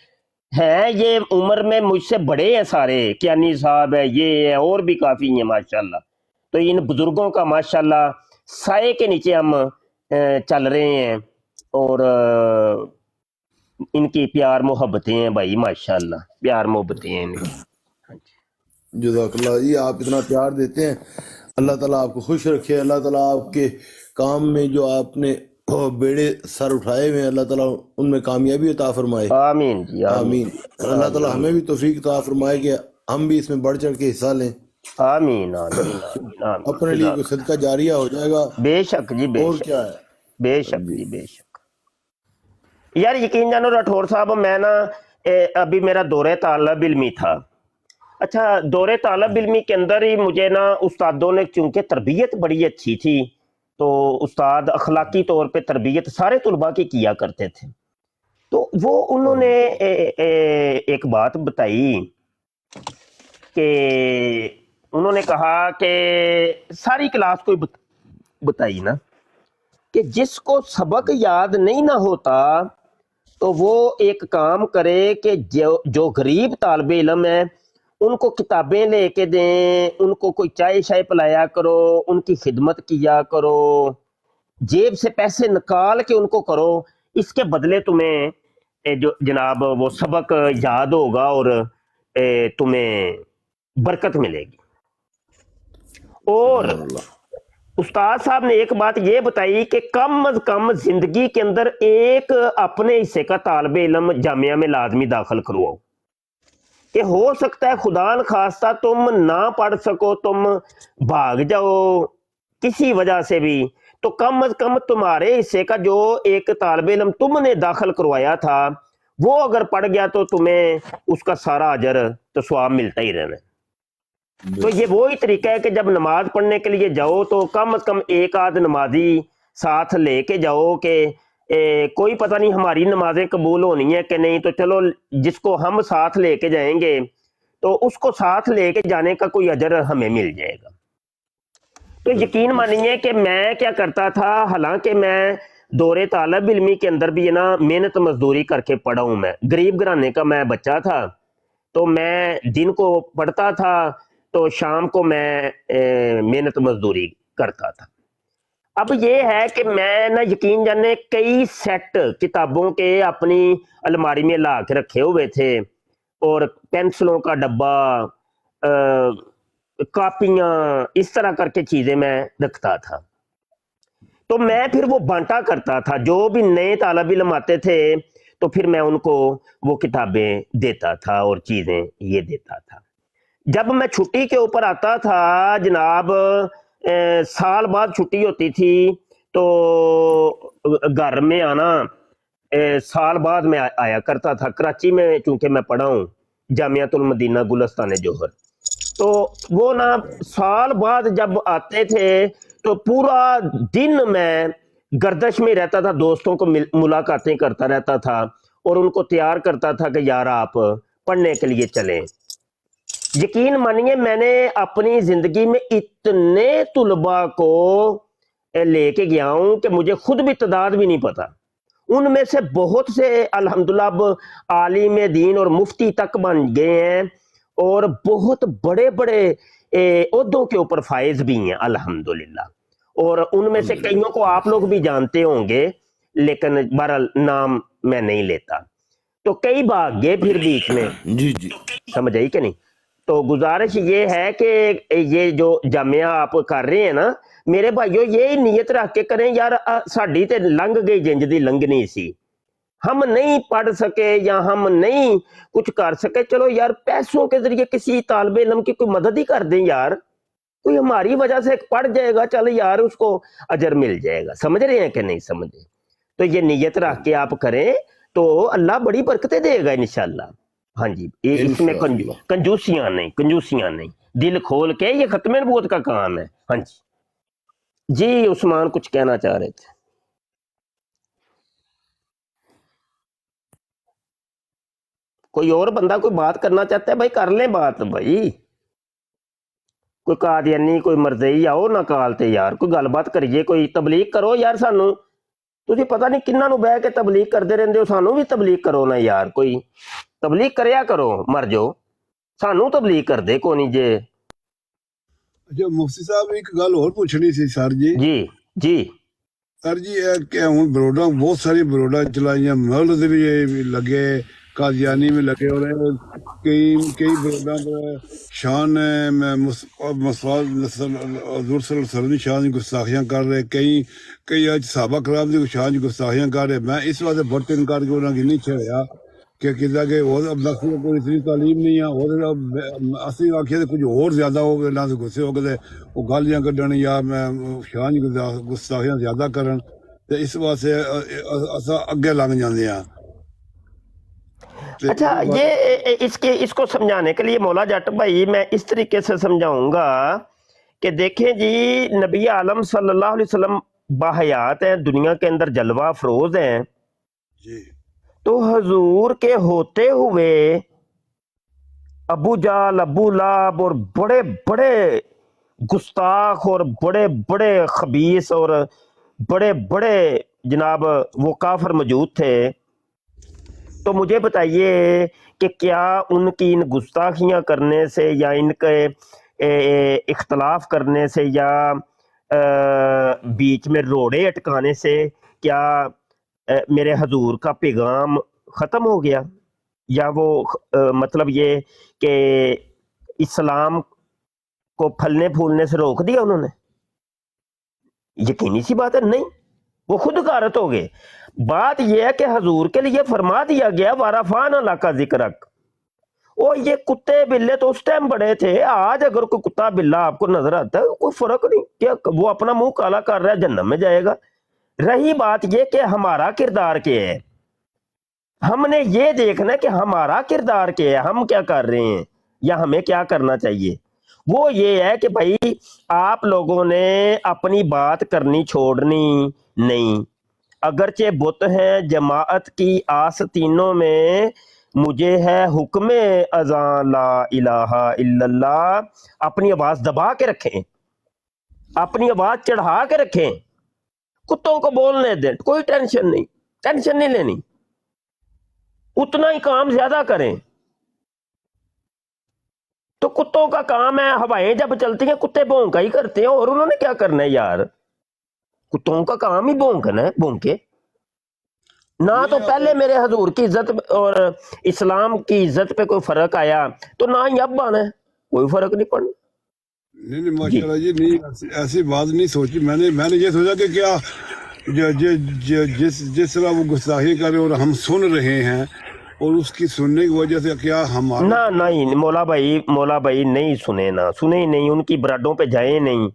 हैं ये उम्र में मुझसे बड़े हैं सारे कियानी साहब है ये है और भी काफी हैं माशाल्लाह तो इन बुजुर्गों का माशाल्लाह साए के नीचे हम चल रहे हैं और इनकी प्यार मोहब्बतें हैं भाई माशाल्लाह प्यार मोहब्बतें हैं इनकी जज़ाकल्लाह जी आप इतना प्यार देते हैं अल्लाह ताला आपको खुश रखे अल्लाह ताला आपके काम में जो आपने बेड़े सर उठाए हुए हैं अल्लाह ताला उनमें कामयाबी अता फरमाए आमीन जी आमीन अल्लाह ताला हमें भी तौफीक अता फरमाए कि हम भी इसमें बढ़ चढ़ के हिस्सा लें आमीन अपने लिए कोई सदका जारिया हो जाएगा बेशक जी और क्या है बेशक जी बेशक यार यकीन जानो राठौर साहब मैं ना अभी मेरा दौरे तालब इल्मी था अच्छा दौरे तालब इल्मी के अंदर ही मुझे ना उस्तादों ने चूंकि तरबियत बड़ी अच्छी थी तो उस्ताद अखलाकी तौर पे तरबियत सारे तुलबा की किया करते थे तो वो उन्होंने एक बात बताई कि उन्होंने कहा कि सारी क्लास को बताई ना کہ جس کو سبق یاد نہیں نہ ہوتا تو وہ ایک کام کرے کہ جو غریب طالب علم ہے ان کو کتابیں لے کے دیں، ان کو کوئی چائے شائے پلایا کرو، ان کی خدمت کیا کرو، جیب سے پیسے نکال کے ان کو کرو، اس کے بدلے تمہیں جو جناب وہ سبق یاد ہوگا اور تمہیں برکت ملے گی۔ اور استاد صاحب نے ایک بات یہ بتائی کہ کم از کم زندگی کے اندر ایک اپنے حصے کا طالب علم جامعہ میں لازمی داخل کرواؤ، کہ ہو سکتا ہے خدا نخواستہ تم نہ پڑھ سکو، تم بھاگ جاؤ کسی وجہ سے بھی، تو کم از کم تمہارے حصے کا جو ایک طالب علم تم نے داخل کروایا تھا وہ اگر پڑھ گیا تو تمہیں اس کا سارا اجر تو ثواب ملتا ہی رہنا ہے۔ تو یہ وہی طریقہ ہے کہ جب نماز پڑھنے کے لیے جاؤ تو کم از کم ایک آدھ نمازی ساتھ لے کے جاؤ کہ کوئی پتہ نہیں ہماری نمازیں قبول ہونی ہے کہ نہیں، تو چلو جس کو ہم ساتھ لے کے جائیں گے تو اس کو ساتھ لے کے جانے کا کوئی اجر ہمیں مل جائے گا۔ تو یقین مانیے کہ میں کیا کرتا تھا، حالانکہ میں دور طالب علمی کے اندر بھی نا محنت مزدوری کر کے پڑھا ہوں، میں غریب گھرانے کا میں بچہ تھا، تو میں دن کو پڑھتا تھا تو شام کو میں محنت مزدوری کرتا تھا۔ اب یہ ہے کہ میں نا یقین جانے کئی سیٹ کتابوں کے اپنی الماری میں لا کے رکھے ہوئے تھے، اور پینسلوں کا ڈبہ، کاپیاں، اس طرح کر کے چیزیں میں رکھتا تھا۔ تو میں پھر وہ بانٹا کرتا تھا، جو بھی نئے طالب علم آتے تھے تو پھر میں ان کو وہ کتابیں دیتا تھا اور چیزیں یہ دیتا تھا۔ جب میں چھٹی کے اوپر آتا تھا جناب، سال بعد چھٹی ہوتی تھی تو گھر میں آنا سال بعد میں آیا کرتا تھا۔ کراچی میں چونکہ میں پڑھا ہوں جامعۃ المدینہ گلستان جوہر، تو وہ نا سال بعد جب آتے تھے تو پورا دن میں گردش میں رہتا تھا، دوستوں کو ملاقاتیں کرتا رہتا تھا اور ان کو تیار کرتا تھا کہ یار آپ پڑھنے کے لیے چلیں۔ یقین مانیے میں نے اپنی زندگی میں اتنے طلباء کو لے کے گیا ہوں کہ مجھے خود بھی تعداد بھی نہیں پتا، ان میں سے بہت سے الحمدللہ اب عالم دین اور مفتی تک بن گئے ہیں، اور بہت بڑے بڑے عہدوں کے اوپر فائز بھی ہیں الحمدللہ، اور ان میں سے کئیوں کو آپ لوگ بھی جانتے ہوں گے، لیکن بہرحال نام میں نہیں لیتا۔ تو کئی بھاگ گئے پھر بیچ میں، جی جی سمجھ آئی کہ نہیں؟ تو گزارش یہ ہے کہ یہ جو جامعہ آپ کر رہے ہیں نا میرے بھائیو، یہ نیت رکھ کے کریں یار، ساڈی تے لنگ گئی جنج دی لنگنی سی، ہم نہیں پڑھ سکے یا ہم نہیں کچھ کر سکے، چلو یار پیسوں کے ذریعے کسی طالب علم کی کوئی مدد ہی کر دیں یار، کوئی ہماری وجہ سے پڑھ جائے گا، چل یار اس کو اجر مل جائے گا۔ سمجھ رہے ہیں کہ نہیں سمجھے؟ تو یہ نیت رکھ کے آپ کریں تو اللہ بڑی برکتیں دے گا انشاءاللہ۔ ہاں جی، اس میں کنجوسیاں نہیں، دل کھول کے، یہ ختم نبوت کا کام ہے۔ ہاں جی جی عثمان کچھ کہنا چاہ رہے تھے؟ کوئی اور بندہ کوئی بات کرنا چاہتا ہے بھائی کر لیں بات، بھائی کوئی قادیانی کوئی مرزئی آؤ نہ کالتے یار، کوئی گل بات کریے، کوئی تبلیغ کرو یار، سانو تسی پتہ نہیں کنہاں نو بہ کے تبلیغ کرتے رہندے ہو، سانو بھی تبلیغ کرو نا یار، کوئی تبلیغ کریا کرو، مر جو سانو تبلیغ کر دے کو نہیں جے۔ اچھا مفتی صاحب ایک گل اور پوچھنی سی سر جی۔ جی جی سر جی کہ ہوں بروڈا بہت ساری بروڈا چلائیاں، مولد بھی لگے، قادیانی میں لگے، اور کئی بروڈا پر شان حضور صلی اللہ علیہ وسلم کی شان کی گستاخیاں کر رہے، کئی صحابہ کرام کی شان کی گستاخیاں کر رہے۔ میں اس واسطے برتن کر کے انہوں کی نہیں چھڑیا کہ کہتا کہ وہ نقصی کو کوئی اتنی تعلیم نہیں ہے، اور اصلی واقعہ کچھ اور زیادہ ہو گئے، نہ غصے ہو گئے وہ گالیاں کڈن یا میں شان کی گستاخیاں زیادہ کرن، تو اس واسطے اساں اگے لنگ جاندے ہیں۔ اچھا، یہ اس کو سمجھانے کے لیے مولا جٹ بھائی میں اس طریقے سے سمجھاؤں گا کہ دیکھیں جی، نبی عالم صلی اللہ علیہ وسلم باحیات ہیں، دنیا کے اندر جلوہ افروز ہیں، جی تو حضور کے ہوتے ہوئے ابو جال، ابو لہب اور بڑے بڑے गुस्ताख और बड़े बड़े खबीस और बड़े बड़े जनाब वो काफिर मौजूद थे। तो मुझे बताइए कि क्या उनकी इन गुस्ताखियां करने से या इनके इख्तलाफ करने से या बीच में रोड़े अटकाने से क्या मेरे हजूर का पैगाम ख़त्म हो गया, या वो मतलब ये कि इस्लाम को फलने फूलने से रोक दिया उन्होंने? यकीनी सी बात है नहीं, वो खुद गारत हो गए। बात यह है कि हजूर के लिए फरमा दिया गया वाराफान अल्लाह का जिक्रक। ओ ये कुत्ते बिल्ले तो उस टाइम बड़े थे, आज अगर कोई कुत्ता बिल्ला आपको नजर आता है कोई फर्क नहीं, क्या वो अपना मुंह काला कर रहा है जन्नत में जाएगा। रही बात ये कि हमारा किरदार क्या है, हमने ये देखना है कि हमारा किरदार क्या है, हम क्या कर रहे हैं या हमें क्या करना चाहिए। वो ये है कि भाई आप लोगों ने अपनी बात करनी छोड़नी नहीं। अगरचे बुत हैं जमाअत की आस्तीनों में, मुझे है हुक्म अज़ान ला इलाहा इल्लल्लाह। अपनी आवाज दबा के रखें, अपनी आवाज चढ़ा के रखें, कुत्तों को बोलने दें, कोई टेंशन नहीं लेनी, उतना ही काम ज्यादा करें। तो कुत्तों का काम है, हवाएं जब चलती हैं कुत्ते भौंका ही करते हैं, और उन्होंने क्या करना है यार, कुत्तों का काम ही भौंकना है, भौंके ना। तो पहले मेरे हजूर की इज्जत और इस्लाम की इज्जत पे कोई फर्क आया तो ना ही अब आना है, कोई फर्क नहीं पड़ना। नहीं माशाल्लाह जी, नहीं ऐसी बात नहीं सोची मैंने ये सोचा कि क्या जिस तरह वो गुस्ताखी करे और हम सुन रहे हैं और उसकी सुनने की वजह से क्या हमारा ना नहीं मौला भाई नहीं सुने, ना सुने ही नहीं, उनकी ब्राडों पे जाए नहीं।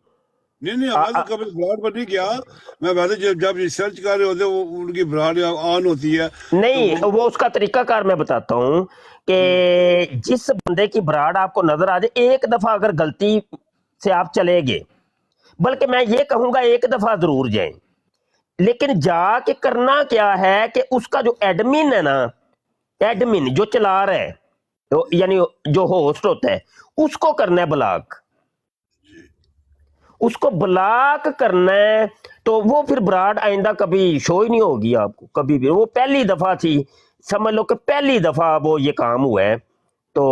नहीं हमारे तो कभी ब्राड पर नहीं किया। मैं वैसे जब रिसर्च कर रहे होते वो उनकी ब्राड ऑन होती है नहीं, तो वो उसका तरीकाकार मैं बताता हूँ कि जिस बंदे की ब्राड आपको नजर आ जाए, एक दफा अगर गलती से आप चले गए, बल्कि मैं ये कहूंगा एक दफा जरूर जाएं, लेकिन जाके करना क्या है कि उसका जो एडमिन है ना, एडमिन जो चला रहा है, तो यानी जो होस्ट होता है, उसको करना है ब्लॉक, उसको ब्लॉक करना है। तो वो फिर ब्राड आइंदा कभी शो ही नहीं होगी आपको कभी भी। वो पहली दफा थी, समझ लो कि पहली दफा वो ये काम हुआ है, तो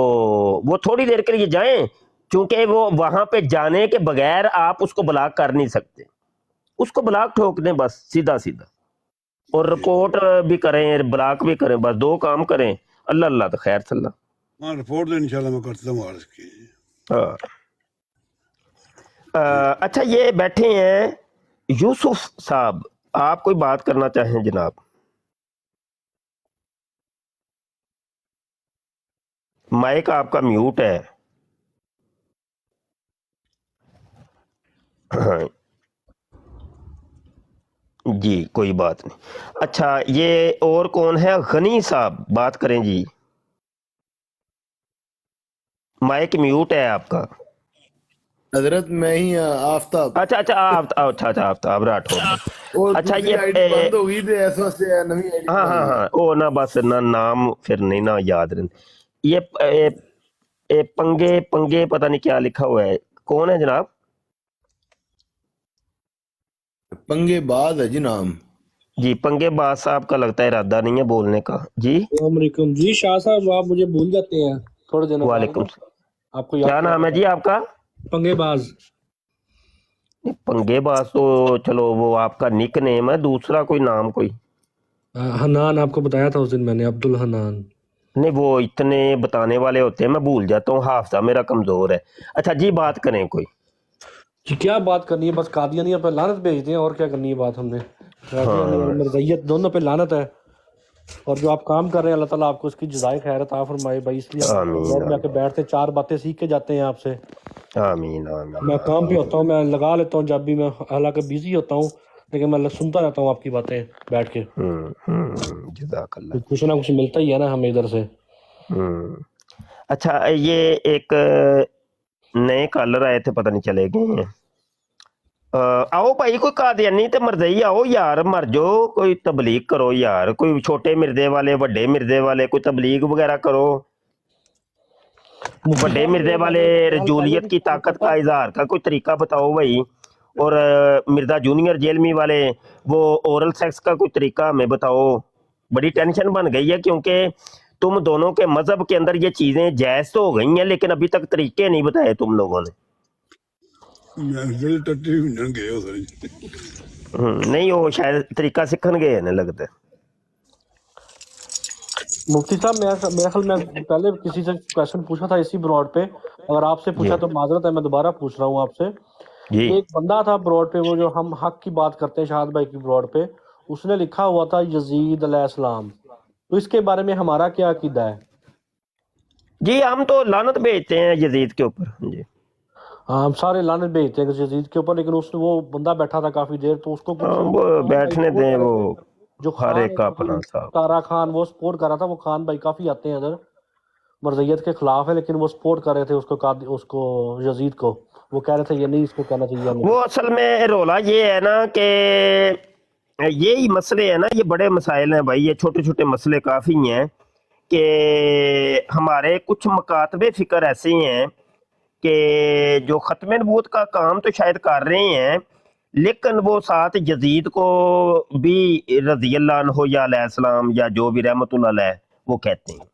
वो थोड़ी देर के लिए जाएं, क्योंकि वो वहां पे जाने के बगैर आप उसको ब्लॉक कर नहीं सकते, उसको ब्लॉक ठोक दें बस सीधा, और रिपोर्ट भी करें ब्लॉक भी करें, बस दो काम करें। अल्लाह तो खैर सल्ला। हाँ रिपोर्ट तो इंशाल्लाह मैं करता हूँ आज की। हाँ। अच्छा ये बैठे हैं यूसुफ साहब, आप कोई बात करना चाहें जनाब? माइक आपका म्यूट है। हाँ जी, कोई बात नहीं। अच्छा ये और कौन है? गनी साहब बात करें जी, माइक म्यूट है आपका। हजरत मैं ही आफ्ताब। अच्छा आफ्ताब राठौर। और अच्छा दूसरी ये आईडी बंद हो गई थी, ऐसे वास्ते नवी आईडी हाँ ओ ना बस ना नाम फिर नहीं ना याद रहने। ये पंगे पता नहीं क्या लिखा हुआ है, कौन है जनाब? पंगे बाद है जी नाम जी, पंगे बाज साहब का लगता है इरादा नहीं है बोलने का जी। वालेकुम जी शाह साहब, आप मुझे भूल जाते हैं थोड़े दिनों बाद। वालेकुम। आपको क्या नाम है जी आपका? पंगेबाज। पंगेबाज तो चलो वो आपका निक नेम है, दूसरा कोई नाम कोई? हनान आपको बताया था उस दिन मैंने, अब्दुल हनान। नहीं वो इतने बताने वाले होते हैं, मैं भूल जाता हूँ, हाफजा मेरा कमजोर है। अच्छा जी बात करें कोई जी, क्या बात करनी है, बस कादियानिया पे लानत भेज दें, और क्या करनी है बात हमने। कादियानी और मरज़ियत दोनों पे लानत है, और जो आप काम कर रहे हैं अल्लाह ताला आपको उसकी जज़ाए खैर अता फरमाए भाई। इसलिए दौर में आके बैठते, चार बातें सीख के जाते हैं आपसे। आमीन आमीन। मैं काम पे होता हूँ, मैं लगा लेता हूँ जब भी, मैं हालांकि बिजी होता हूँ, लेकिन मैं सुनता रहता हूँ आपकी बातें बैठ के। जज़ाकल्लाह। कुछ ना कुछ मिलता ही है ना हमें इधर से। अच्छा ये एक नए कॉलर आए थे, पता नहीं चले गए हैं। आओ भाई कोई कादियानी ते मरदई आओ यार, मर जाओ, कोई तबलीग करो यार, कोई छोटे मिर्दे वाले बड़े मिर्दे वाले कोई तबलीग वगैरह करो। बड़े मिर्जे वाले रजूलियत की ताकत का इजहार का कोई तरीका बताओ भाई। और मिर्जा जूनियर जेलमी वाले वो ओरल सेक्स का कोई तरीका हमें बताओ। बड़ी टेंशन बन गई है क्योंकि तुम दोनों के मजहब के अंदर ये चीजें जायज तो हो गई हैं, लेकिन अभी तक तरीके नहीं बताए तुम लोगों ने। ਜਿਹੜੇ ਟੱਟੇ ਵੀ ਨਾ ਗਏ ਉਹ ਸਾਰੇ नहीं वो शायद तरीका सीखन गए ने लगता है। मुफ्ती साहब मेरा ख्याल मैं पहले किसी से क्वेश्चन पूछा था इसी ब्रॉड पे, अगर आपसे पूछा तो माजरत है, मैं दोबारा पूछ रहा हूँ आपसे। जी एक बंदा था ब्रॉड पे, वो जो हम हक की बात करते हैं शहाद भाई की ब्रॉड पे, उसने लिखा हुआ था यजीद अलैहिस्सलाम, तो इसके बारे में हमारा क्या अकीदा है? जी हम तो लानत भेजते हैं यजीद के ऊपर जी। हाँ, हम सारे लानत भेजते हैं यजीद के ऊपर, लेकिन उसने वो बंदा बैठा था काफी देर, तो उसको कुछ वो बैठने दें, वो जो हर खान एक का अपना था। तारा खान वो सपोर्ट कर रहा था, वो खान भाई काफी आते हैं इधर, मरज़ियत के खिलाफ है, लेकिन वो सपोर्ट कर रहे थे उसको यजीद को, वो कह रहे थे ये नहीं इसको कहना चाहिए हमें। वो असल में रोला ये है ना कि यही मसले हैं ना, ये बड़े मसाइल हैं भाई, ये छोटे छोटे मसले काफ़ी हैं कि हमारे कुछ मकातबे फ़िक्र ऐसे हैं कि जो ख़त्म नबूवत का काम तो शायद कर रहे हैं, लेकिन वो साथ यजीद को भी रज़ी अल्लाह अन्हु या अलैहिस्सलाम या जो भी रहमतुल्लाह अलैह वो कहते हैं।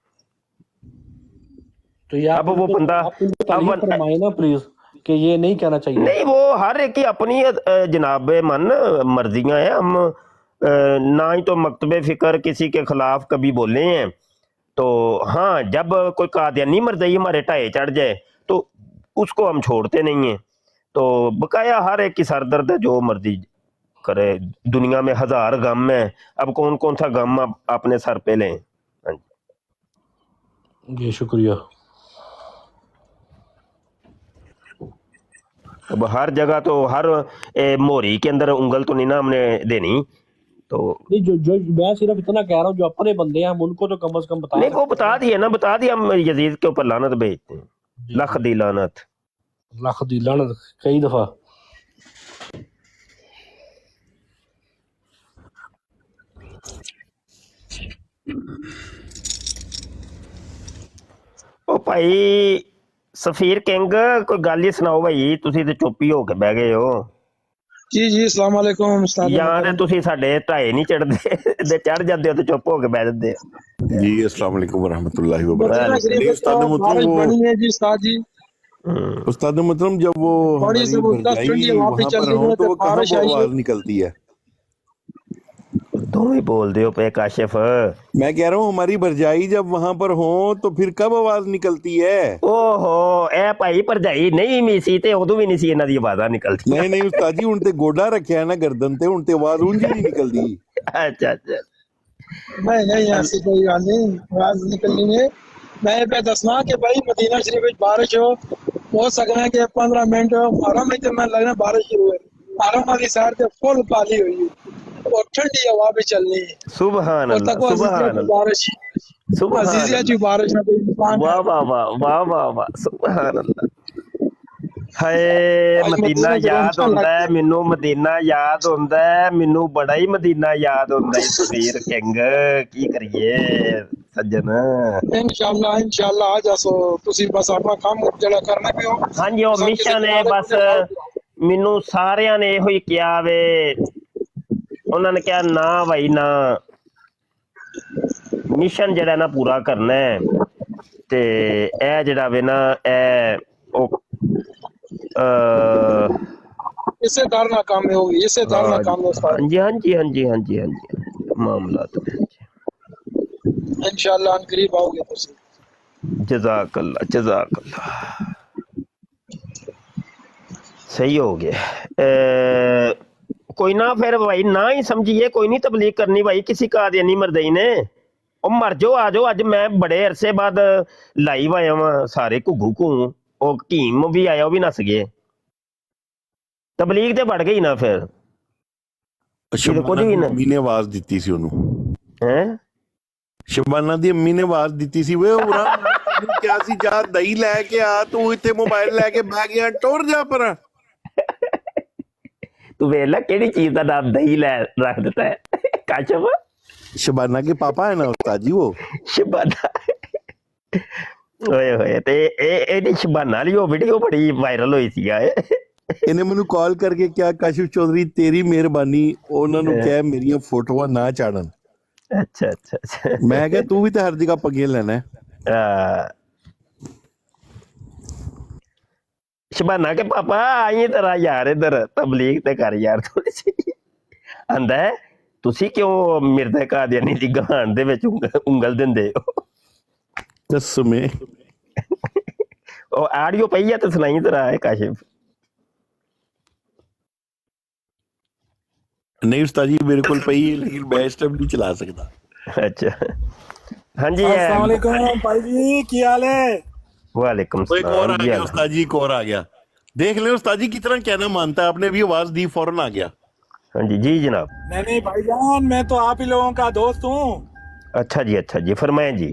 तो ये अब वो बंदा अब फरमाए ना प्लीज कि ये नहीं कहना चाहिए। नहीं, वो हर एक की अपनी जनाब मन मर्जियां हैं, हम ना ही तो मकतबे फिक्र किसी के खिलाफ कभी बोले हैं। तो हाँ, जब कोई कादियानी मर्जी हमारे ढाए चढ़ जाए तो उसको हम छोड़ते नहीं हैं। तो बकाया हर एक की सरदर्द है, जो मर्जी करे, दुनिया में हजार गम है, अब कौन कौन सा गम आप अपने सर पे लें। जी शुक्रिया। अब हर जगह तो हर मोहरी के अंदर उंगल तो नहीं ना हमने देनी। तो नहीं, जो मैं सिर्फ इतना कह रहा हूँ, जो अपने बंदे हैं हम उनको तो कम से कम बता नहीं, वो बता दिए ना, बता दिया, हम यजीद के ऊपर लानत भेजते हैं, लख दी लानत, लाख दी लानत कई दफा। ओ भाई सफीर किंग कोई गल ही सुनाओ भाई, तुसी ते चुप ही हो के बह गए हो। जी जी अस्सलाम वालेकुम उस्ताद। यार तुसी साडे ढाए नहीं चढ़दे ते चढ़ जाते हो तो चुप हो के बैठ जाते हो। जी अस्सलाम वालेकुम वरहमतुल्लाहि मदीना वबरकातुहू। शरीफ नहीं में उस्ताद तो बारिश मोहतरम, बड़ी है जी उस्ताद जी। उस्ताद मोहतरम जब वो बड़ी हमारी जबरदस्त ठंडी भरजाई हवा भी वहां चल पर रही हो है, तो वो कहाँ बारिश वो आई है। आवाज निकलती है? तुम ही बोल दे हो पे काशिफ। मैं कह रहा हूँ हमारी भरजाई जब वहां पर हो तो फिर कब आवाज निकलती है? ओहो ए भाई भरजाई नहीं मी सी ते उदों भी नहीं सी इन्हां दी आवाज़ां निकलदी। नहीं नहीं उस्ताद जी, हुण ते गोडा रखिया है ना गर्दन ते, हुण ते आवाज ऊंज ही नहीं निकलदी। अच्छा अच्छा, नहीं नहीं ऐसी कोई गल नहीं, आवाज निकलनी है। मैं पे दसना कि भाई मदीना शरीफ में बारिश हो सकता है कि 15 मिनट हरम में तो मैं लगना बारिश शुरू है, हरम वाली साइड ते फुल खाली हुई है और ठंडी हवा भी चलनी है। सुभान और अल्लाह, तक सुभान अजीजिया की अल्लाह, बारिश, सुभान अजीजिया अल्लाह, की बारिश ना कोई इंसान वाह वाह वाह वाह वाह वाह, सुभान अल्लाह। हाय आज मदीना मदीना जरूर याद अच्छा ਹੁੰਦਾ लगता ਹੈ है। ਮੈਨੂੰ, ਮਦੀਨਾ याद ਹੁੰਦਾ ਹੈ ਮੈਨੂੰ, ਬੜਾ ਹੀ ਮਦੀਨਾ याद ਹੁੰਦਾ ਹੈ ਸਫੀਰ ਕਿੰਗ। ਕੀ ਕਰੀਏ ਸੱਜਣ। इंशाल्लाह आ जासो तुसी बस अपना काम जड़ा करना भी हो। ਹਾਂਜੀ ਉਹ सब किसी ਮਿਸ਼ਨ ਹੈ किनारे ਬਸ, मुझे मार दिया। ਮੈਨੂੰ ਸਾਰਿਆਂ ਨੇ ਇਹੋ ਹੀ ਕਿਹਾ ਵੇ, ਉਹਨਾਂ ਨੇ ਕਿਹਾ ਨਾ ਭਾਈ ਨਾ, ਮਿਸ਼ਨ ਜਿਹੜਾ ਨਾ ਪੂਰਾ ਕਰਨਾ ਹੈ। ਤੇ ਇਹ ਜਿਹੜਾ ਵੇ ਨਾ ਇਹ ਉਹ इससे धारणा काम में होगी, इससे धारणा काम में उस्ताद। ਹਾਂਜੀ ਹਾਂਜੀ ਹਾਂਜੀ ਹਾਂਜੀ ਹਾਂਜੀ ਮਾਮਲਾत में इंशाल्लाह हम करीब आओगे तुसी। जज़ाक अल्लाह जज़ाक अल्लाह, सही हो गया। कोई ना फिर भाई ना ही समझिए, कोई नहीं तबलीग करनी भाई किसी कादियानी मर्दई ने। ਉਹ ਮਰ ਜਾਓ, ਆ ਜਾਓ, ਅੱਜ ਮੈਂ ਬੜੇ ਅਰਸੇ ਬਾਅਦ ਲਾਈਵ ਆਇਆ ਵਾਂ, ਸਾਰੇ ਘੁੱਗੂ ਘੂ, ਉਹ ਟੀਮ ਵੀ ਆਇਆ, ਉਹ ਵੀ ਨੱਸ ਗਏ, ਤਬਲੀਗ ਤੇ ਵੜ ਗਈ ਨਾ ਫਿਰ। ਕੁਝ ਵੀ ਨਾ ਅੰਮੀ ਨੇ ਆਵਾਜ਼ ਦਿੱਤੀ ਸੀ ਉਹਨੂੰ, ਹੈ ਸ਼ਬਾਨਾ ਦੀ ਅੰਮੀ ਨੇ ਆਵਾਜ਼ ਦਿੱਤੀ ਸੀ, ਵੇ ਉਰਾ ਕਿਹਾ ਸੀ ਜਾ ਦਹੀਂ ਲੈ ਕੇ ਆ, ਤੂੰ ਇੱਥੇ ਮੋਬਾਈਲ ਲੈ ਕੇ ਬਹਿ ਗਿਆ, ਟੁਰ ਜਾ ਪਰ। ਤੂੰ ਵੇਖ ਲੈ ਕਿਹੜੀ ਚੀਜ਼ ਦਾ ਨਾਮ ਦਹੀਂ ਲੈ ਰੱਖ ਦਿੱਤਾ ਹੈ ਕਾਸ਼ਫ। शबाना के पापा है ना उस्ताद जी वो। शबाना ਓਏ ਹੋਏ ਤੇ ਇਹਦੀ ਸ਼ਬਾਨਾ ਵਾਲੀ ਉਹ ਵੀਡੀਓ ਬੜੀ ਵਾਇਰਲ ਹੋਈ ਸੀ ਆ ਇਹਨੇ ਮੈਨੂੰ ਕਾਲ ਕਰਕੇ ਕਿਹਾ ਕਾਸ਼ਿਫ ਚੌਧਰੀ ਤੇਰੀ ਮਿਹਰਬਾਨੀ ਉਹਨਾਂ ਨੂੰ ਕਹਿ ਮੇਰੀਆਂ ਫੋਟੋਆਂ ਨਾ ਚਾੜਨ। ਅੱਛਾ ਅੱਛਾ ਅੱਛਾ ਮੈਂ ਕਿਹਾ ਤੂੰ ਵੀ ਤਾਂ ਹਰ ਜਗ੍ਹਾ ਪੱਗੇ ਲੈਣਾ ਹੈ। ਸ਼ਬਾਨਾ ਕੇ ਪਾਪਾ ਆਈ ਤੇਰਾ ਯਾਰ ਇਧਰ ਤਬਲੀਗ ਤੇ ਕਰ ਯਾਰ ਥੋੜੀ ਸੀ ਆਂਦਾ ਹੈ ਤੁਸੀਂ ਕਿਉਂ ਮਿਰਜ਼ਾ ਕਾਦੀਆਨੀ ਦੀ ਗਾਣ ਦੇ ਵਿੱਚ ਉਂਗਲ ਦਿੰਦੇ ਹੋ? ਦੱਸ ਮੈਂ ਉਹ ਆਡੀਓ ਪਈ ਆ ਤੇ ਸੁਣਾਈ ਤੇਰਾ ਹੈ ਕਾਸ਼ਿਫ। ਨਹੀਂ ਉਸਤਾਦ ਜੀ ਮੇਰੇ ਕੋਲ ਪਈ ਹੈ ਲੇਕਿਨ ਮੈਂ ਇਸ ਟਾਈਮ ਨਹੀਂ ਚਲਾ ਸਕਦਾ। अच्छा हाँ जी अस्सलाम वालेकुम भाई जी की हाल है? वालेकुम तो एक और सलाम आ जी। गया उस्ताद जी, एक और आ गया। देख ले उस्ताद जी कितना कहना मानता है, आपने भी आवाज दी फौरन आ गया। हाँ जी जी जनाब। नहीं भाईजान मैं तो आप ही लोगों का दोस्त हूँ। अच्छा जी फरमाएं जी।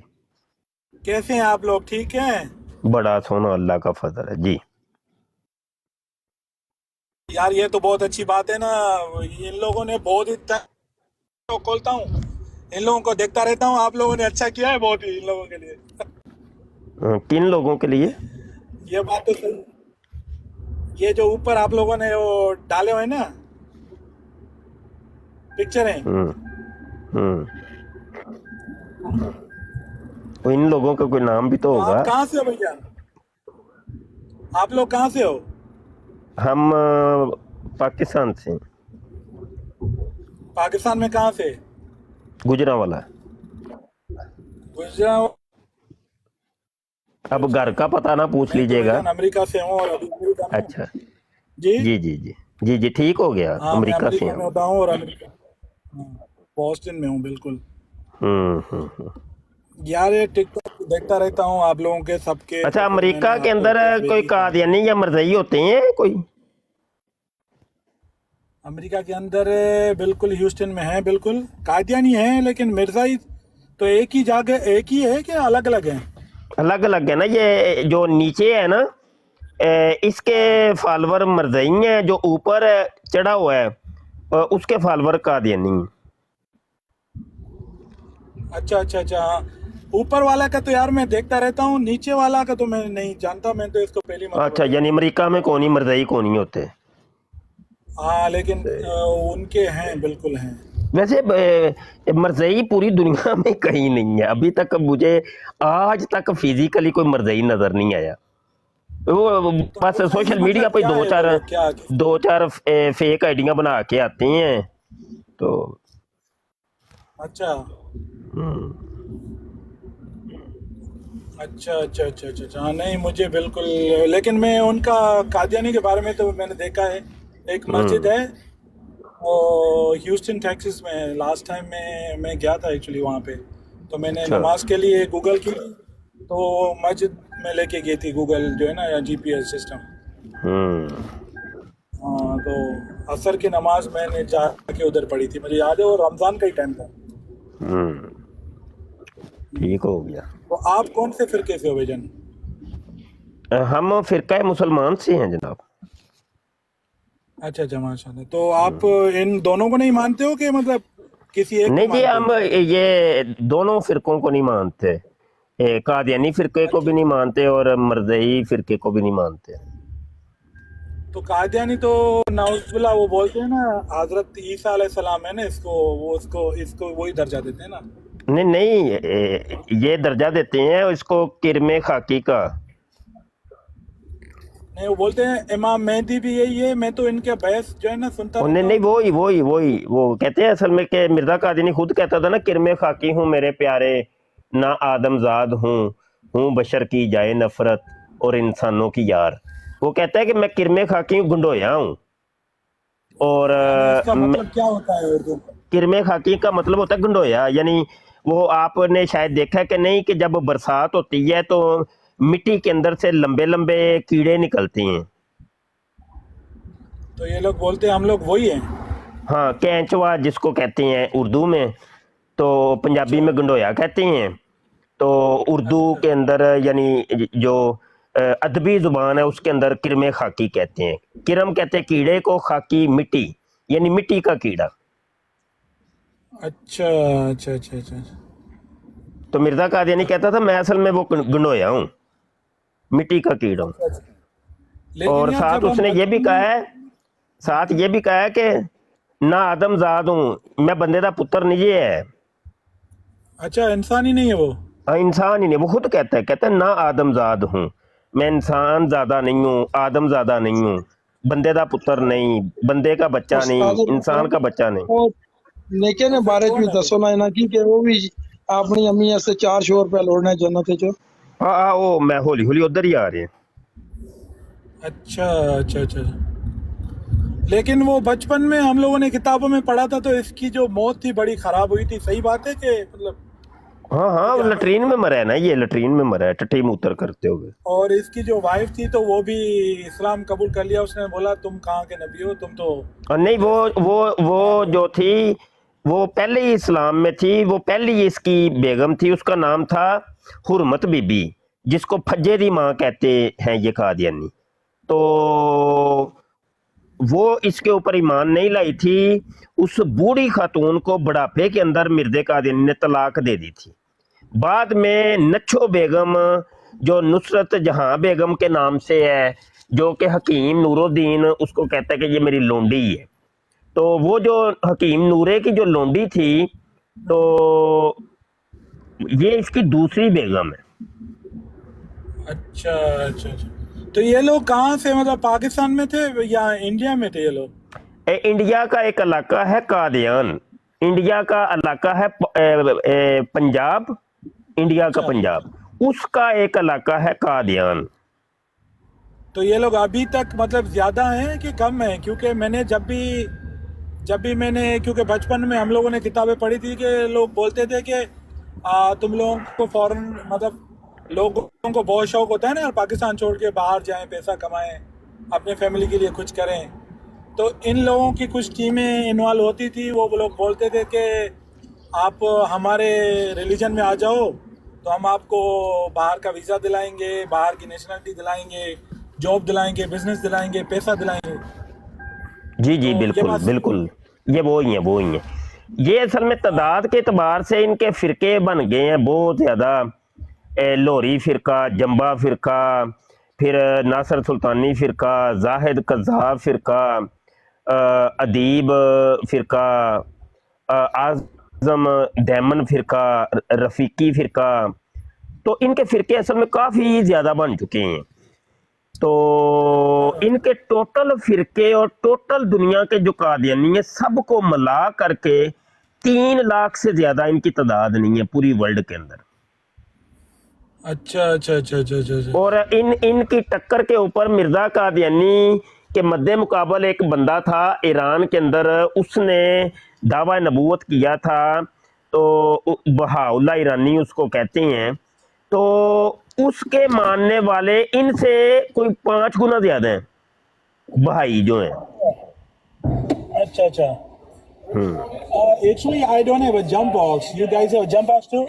कैसे हैं आप लोग, ठीक हैं? बड़ा सोना अल्लाह का फजल है जी। यार ये तो बहुत अच्छी बात है ना, इन लोगों ने बहुत ही तो खोलता हूँ, इन लोगों को देखता रहता हूँ, आप लोगों ने अच्छा किया है बहुत ही इन लोगों के लिए। किन लोगों के लिए? ये बात तो सही, ये जो ऊपर आप लोगों ने वो डाले हुए ना पिक्चर है, तो इन लोगों का कोई नाम भी तो होगा। आप कहाँ से हो भैया? आप लोग कहाँ से हो? हम पाकिस्तान से। पाकिस्तान में कहाँ से? गुजरांवाला। गुजरात। अब घर का पता ना पूछ लीजिएगा। अमेरिका से हूँ और अभी अमेरिका में हूँ। अच्छा जी जी जी जी जी जी ठीक हो गया। हाँ, मैं अमेरिका से अमेरिका में होता हूँ और अमेरिका बॉस्टन में हूँ बिल्कुल। यार ये टिकटॉक देखता रहता हूँ आप लोगों के सबके। अच्छा अमेरिका के अंदर कोई कादियानी या मरज़ई होते हैं कोई? अमेरिका के अंदर बिल्कुल ह्यूस्टन में है, बिल्कुल कादियानी है, लेकिन मिर्जाई तो एक ही जगह एक ही है कि अलग अलग है? अलग अलग है ना, ये जो नीचे है ना इसके फॉलोवर मरज़ई हैं, जो ऊपर चढ़ा हुआ है उसके फॉलोवर कादियानी हैं। अच्छा हाँ। ऊपर वाला का तो यार मैं देखता रहता हूँ, नीचे वाला का तो मैं नहीं जानता, मैं तो इसको पहली मरतबा। अच्छा यानी अमेरिका में कौन ही मरज़ई कौन ही होते? हाँ लेकिन उनके हैं, बिल्कुल हैं। वैसे मरज़ई पूरी दुनिया में कहीं नहीं है, अभी तक मुझे आज तक फिजिकली कोई मरज़ई नजर नहीं आया। वो बस सोशल मीडिया पे दो चार फेक आइडियां बना के आते हैं तो। अच्छा हाँ, नहीं मुझे बिल्कुल, लेकिन मैं उनका कादियानी के बारे में तो मैंने देखा है। एक मस्जिद है और ह्यूस्टन टेक्सास में, लास्ट टाइम मैं गया था एक्चुअली वहाँ पे, तो मैंने नमाज के लिए गूगल की तो मस्जिद में लेके गई थी गूगल जो है ना, या GPS सिस्टम। हाँ तो असर की नमाज मैंने जाके उधर पढ़ी थी, मुझे याद है वो रमज़ान का ही टाइम था। ठीक हो गया। तो आप कौन से फिरके से हो भाईजान? हम फिरका मुसलमान से हैं जनाब। अच्छा माशाल्लाह। तो आप इन दोनों को नहीं मानते हो कि मतलब किसी एक नहीं को जी, मानते हम ये दोनों फिरकों को नहीं मानते, कादियानी फिरके को भी नहीं मानते और मरज़ई फिरके को भी नहीं मानते। तो कादियानी तो नाउज़ुबिल्लाह वो बोलते हैं ना हजरत ईसा अलैहिस्सलाम है ना, इसको वही दर्जा देते हैं ना? नहीं ये दर्जा देते हैं इसको किरमे खाकी का। नहीं वो बोलते हैं इमाम मेहदी भी यही है, मैं तो इनके बहस जो है ना सुनता नहीं वही वो कहते हैं असल में कि मिर्जा कादियानी खुद कहता था ना, किरमे खाकी हूँ मेरे प्यारे, ना आदमजाद हूँ बशर की जाए नफरत और इंसानों की यार। वो कहता है कि मैं किरमे खाकी हूँ, गुंडोया हूँ। और इसका मतलब क्या होता है उर्दू? किरमे खाकी का मतलब होता है गुंडोया, यानी वो आपने शायद देखा है कि नहीं कि जब बरसात होती है तो मिट्टी के अंदर से लंबे लंबे कीड़े निकलते हैं, तो ये लोग बोलते हैं हम लोग वही हैं। हाँ कैंचवा जिसको कहते हैं उर्दू में, तो पंजाबी में गंडोया कहते हैं। तो उर्दू के अंदर यानी जो अदबी जुबान है उसके अंदर किरमे खाकी कहते हैं। किरम कहते हैं कीड़े को, खाकी मिट्टी यानी मिट्टी का कीड़ा। अच्छा। तो मिर्जा कादियानी कहता था मैं असल में वो गंडोया हूँ, मिट्टी का कीड़ा हूँ। लेकिन और यार साथ जब हम उसने ये भी बचपन कहा में है, साथ ये भी कहा है कि ना आदमजाद हूँ, मैं बंदे दा पुत्र नहीं ये है। अच्छा इंसान ही नहीं है वो। इंसान ही नहीं, वो खुद कहता है ना आदमजाद हूँ, मैं इंसान ज्यादा नहीं हूँ, आदमजादा नहीं हूँ, बंदे दा पुत्र नहीं, बंदे का बच्चा नहीं, उस्ताद इंसान का बच्चा नहीं। वो लेकिन बारे च भी दसो ना इना की कि वो भी अपनी अम्मी से 4 शोर पे लोड़ना जन्नत च। हाँ वो मैं हौली हौली उधर ही आ रहे हैं। अच्छा अच्छा अच्छा। लेकिन वो बचपन में हम लोगों ने किताबों में पढ़ा था तो इसकी जो मौत थी बड़ी खराब हुई थी, सही बात है कि मतलब हाँ हाँ, क्योंकि वो हमें लटरीन में मरा है ना, ये लटरीन में मरा है टट्टी मूत्र करते हुए। और इसकी जो वाइफ थी तो वो भी इस्लाम कबूल कर लिया, उसने बोला तुम कहाँ के नबी हो, तुम तो और नहीं, वो जो थी वो पहले ही इस्लाम में थी, वो पहली इसकी बेगम थी, उसका नाम था हुरमत बीबी, जिसको फज्जे दी माँ कहते हैं ये कादियानी। तो वो इसके ऊपर ईमान नहीं लाई थी, उस बूढ़ी खातून को बुढ़ापे के अंदर मिर्दे कादियानी ने तलाक दे दी थी। बाद में नच्छो बेगम जो नुसरत जहां बेगम के नाम से है, जो कि हकीम नूरुद्दीन उसको कहता है कि ये मेरी लोंडी है, तो वो जो हकीम नूरे की जो लोंडी थी, तो ये इसकी दूसरी बेगम है। अच्छा अच्छा अच्छा। तो ये लोग कहाँ से, मतलब पाकिस्तान में थे या इंडिया में थे ये लोग? इंडिया का एक इलाका है कादियान, इंडिया का इलाका है पंजाब, इंडिया का अच्छा पंजाब, उसका एक इलाका है कादियान। तो ये लोग अभी तक मतलब ज्यादा हैं कि कम हैं? क्योंकि मैंने क्योंकि बचपन में हम लोगों ने किताबें पढ़ी थी कि लोग बोलते थे कि तुम लोगों को फॉरेन मतलब लोगों को बहुत शौक होता है ना यार, पाकिस्तान छोड़ के बाहर जाएं, पैसा कमाएं, अपने फैमिली के लिए कुछ करें। तो इन लोगों की कुछ टीमें इन्वॉल्व होती थी, वो लोग बोलते थे कि आप हमारे रिलीजन में आ जाओ तो हम आपको बाहर का वीज़ा दिलाएंगे, बाहर की नेशनलिटी दिलाएंगे, जॉब दिलाएंगे, बिजनेस दिलाएंगे, पैसा दिलाएंगे। जी जी तो ये बिल्कुल बात सही है? बिल्कुल, ये वो ही है। ये असल में तादाद के एतबार से इनके फिरके बन गए हैं बहुत ज़्यादा। लोहरी फ़िरका, जंबा फ़िरका, फिर नासर सुल्तानी फ़िरका, जाहिद कज़ाब फ़िरका, अदीब फ़िरका, आज़म दैमन फ़िरका, रफ़ीकी फ़िरका। तो इनके फ़िरके असल में काफ़ी ज़्यादा बन चुके हैं। तो इनके टोटल फिरके और टोटल दुनिया के जो कादियानी है सबको मिला करके 3 लाख से ज्यादा इनकी तादाद नहीं है पूरी वर्ल्ड के अंदर। अच्छा अच्छा अच्छा अच्छा अच्छा अच्छा। और इनकी टक्कर के ऊपर मिर्जा कादियानी के मद्दे मुकाबल एक बंदा था ईरान के अंदर, उसने दावा नबूवत किया था, तो बहाउल्लाह ईरानी उसको कहते हैं। तो उसके मानने वाले इनसे कोई 5 गुना ज्यादा हैं बहाई जो हैं। अच्छा अच्छा। Actually, I don't have a jump box. You guys have a jump box too?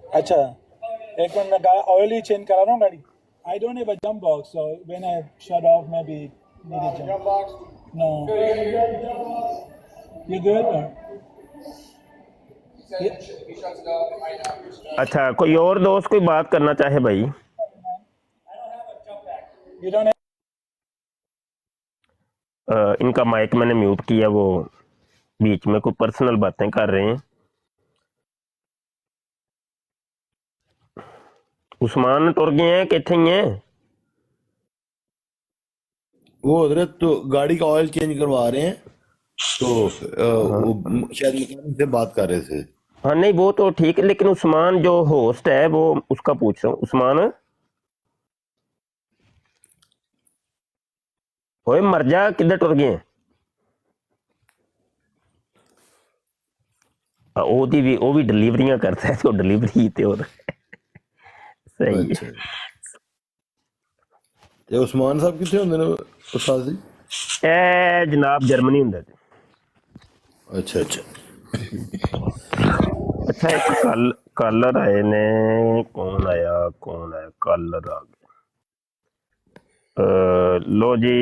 अच्छा, एक मिनट मैं ऑयल ही चेंज करा रहा हूँ गाड़ी। I don't have a jump box, so when I shut off, maybe need a jump box. No. You good? Or? अच्छा, कोई और दोस्त कोई बात करना चाहे भाई? You don't have. इनका माइक मैंने म्यूट किया, वो बीच में कोई पर्सनल बातें कर रहे हैं। उस्मान टुर गए हैं कितने ही हैं? वो हजरत तो गाड़ी का ऑयल चेंज करवा रहे हैं, तो वो शायद मैकेनिक से बात कर रहे थे। हाँ नहीं वो तो ठीक है, लेकिन उस्मान जो होस्ट है वो उसका पूछ रहा हूँ। उस्मान होए मर जा, किधर टुर गए हैं? वो भी डिलीवरियां करता है, तो डिलीवरी ते और सही है। अच्छा, ਤੇ ਉਸਮਾਨ ਸਾਹਿਬ ਕਿੱਥੇ ਹੁੰਦੇ ਨੇ ਉਸਤਾਦ ਜੀ? ਇਹ ਜਨਾਬ ਜਰਮਨੀ ਹੁੰਦਾ ਜੀ। ਅੱਛਾ ਅੱਛਾ ਅੱਛਾ, ਇੱਕ ਕਾਲਰ ਆਏ ਨੇ, ਕੌਣ ਆਇਆ ਕਾਲਰ ਆ ਗਿਆ। लो जी,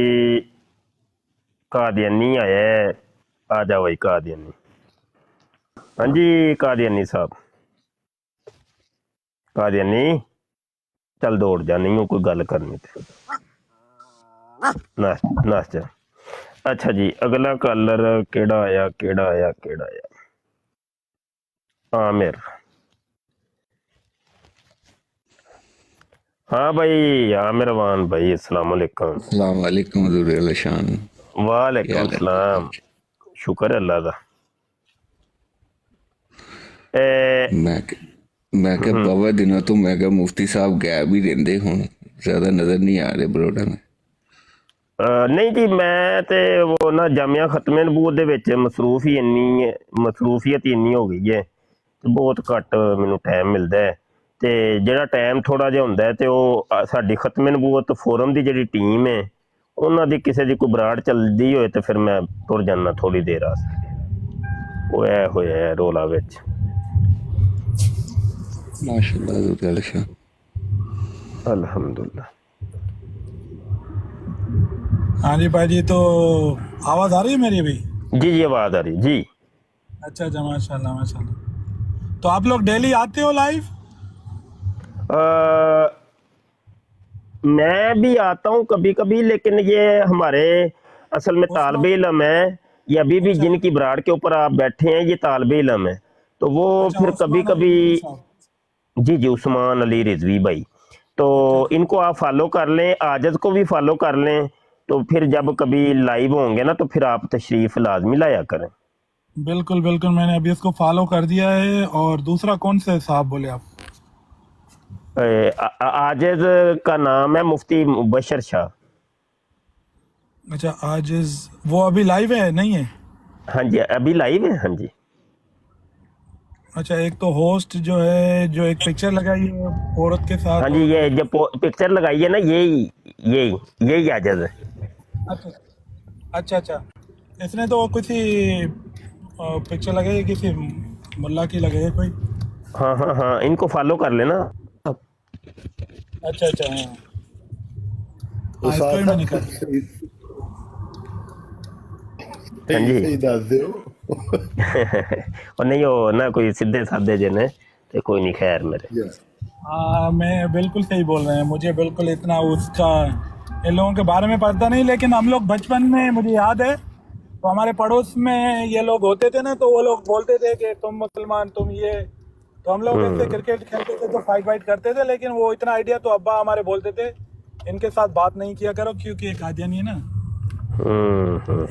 कादियानी आया है, आ जाओ भाई कादियानी। हाँ जी कादियानी साहब, कादियानी ਚੱਲ ਦੌੜ ਜਾ, ਨਹੀਂ ਕੋਈ ਗੱਲ ਕਰਨੀ ਤੇ ਨਸ ਜਾ। ਅੱਛਾ ਜੀ, ਅਗਲਾ ਕਾਲਰ ਕਿਹੜਾ ਆਇਆ आमिर। हाँ भाई आमिर वान भाई, अस्सलाम वालेकुम। अस्सलाम वालेकुम हज़ूर अलशान। वालेकुम सलाम, शुक्र है अल्लाह का। मैं क्या बाबा दिनों तो मैं क्या मुफ्ती साहब गैब ही रहंदे हुण, ज़्यादा नज़र नहीं आ रहे बरोड़ा में। नहीं जी, मैं ते वो ना जामिया खत्मे नबूवत दे विच मसरूफीयत इंनी हो गई है, बहुत घट मैनू टाइम मिलता है। ਤੇ ਜਿਹੜਾ ਟਾਈਮ ਥੋੜਾ ਜਿਹਾ ਹੁੰਦਾ ਤੇ ਉਹ ਸਾਡੀ ਖਤਮੇ ਨਬੂਵਤ ਫੋਰਮ ਦੀ ਜਿਹੜੀ ਟੀਮ ਹੈ ਉਹਨਾਂ ਦੀ ਕਿਸੇ ਦੀ ਕੋਈ ਬਰਾੜ ਚੱਲਦੀ ਹੋਏ ਤੇ ਫਿਰ ਮੈਂ ਤੁਰ ਜਾਂਦਾ ਥੋੜੀ ਦੇਰ ਵਾਸਤੇ। ਉਹ ਐ ਹੋਇਆ ਰੋਲਾ ਵਿੱਚ। माशाल्लाह अल्हम्दुलिल्लाह। हाँ जी भाई जी, तो आवाज आ रही है मेरी अभी? जी जी आवाज आ रही जी। अच्छा माशाल्लाह माशाल्लाह। तो आप लोग डेली आते हो लाइव? मैं भी आता हूँ कभी कभी, लेकिन ये हमारे असल में तालिबे इल्म है, ये अभी भी जिनकी बराड़ के ऊपर आप बैठे हैं ये तालिबे इल्म है, तो वो फिर कभी कभी। जी जी, उस्मान अली रिजवी भाई, तो इनको आप फॉलो कर लें, आजज को भी फॉलो कर लें, तो फिर जब कभी लाइव होंगे ना तो फिर आप तशरीफ लाजमी लाया करें। बिल्कुल बिल्कुल, मैंने अभी इसको फॉलो कर दिया है। और दूसरा कौन से साहब बोले आप? आजिज का नाम है मुफ्ती मुबशर शाह। अच्छा आजिज, वो अभी लाइव है नहीं है? हाँ जी अभी लाइव है, हाँ जी। अच्छा, एक तो होस्ट जो है, जो एक पिक्चर लगाई है औरत के साथ। हाँ जी, ये जो पिक्चर लगाई है ना यही आजिज है। अच्छा, इसने तो किसी पिक्चर लगाई है, किसी मुल्ला की लगाई है कोई। हाँ, इनको फॉलो कर लेना। अच्छा हाँ। तो इसको ही मैं नहीं कर। हाँ जी। सही दस दियो। और नहीं हो ना कोई सीधे साधे जने तो कोई नहीं, खैर मेरे। हाँ, मैं बिल्कुल सही बोल रहे हैं, मुझे बिल्कुल इतना उसका इन लोगों के बारे में पता नहीं, लेकिन हम लोग बचपन में, मुझे याद है, तो हमारे पड़ोस में ये लोग होते थे ना, तो वो लोग बोलते थे कि तुम मुसलमान, तुम ये, तो हम लोग ऐसे क्रिकेट खेलते थे तो फाइट करते थे, लेकिन वो इतना आइडिया तो अब्बा हमारे बोलते थे इनके साथ बात नहीं किया करो क्योंकि एक कादियानी है ना। तो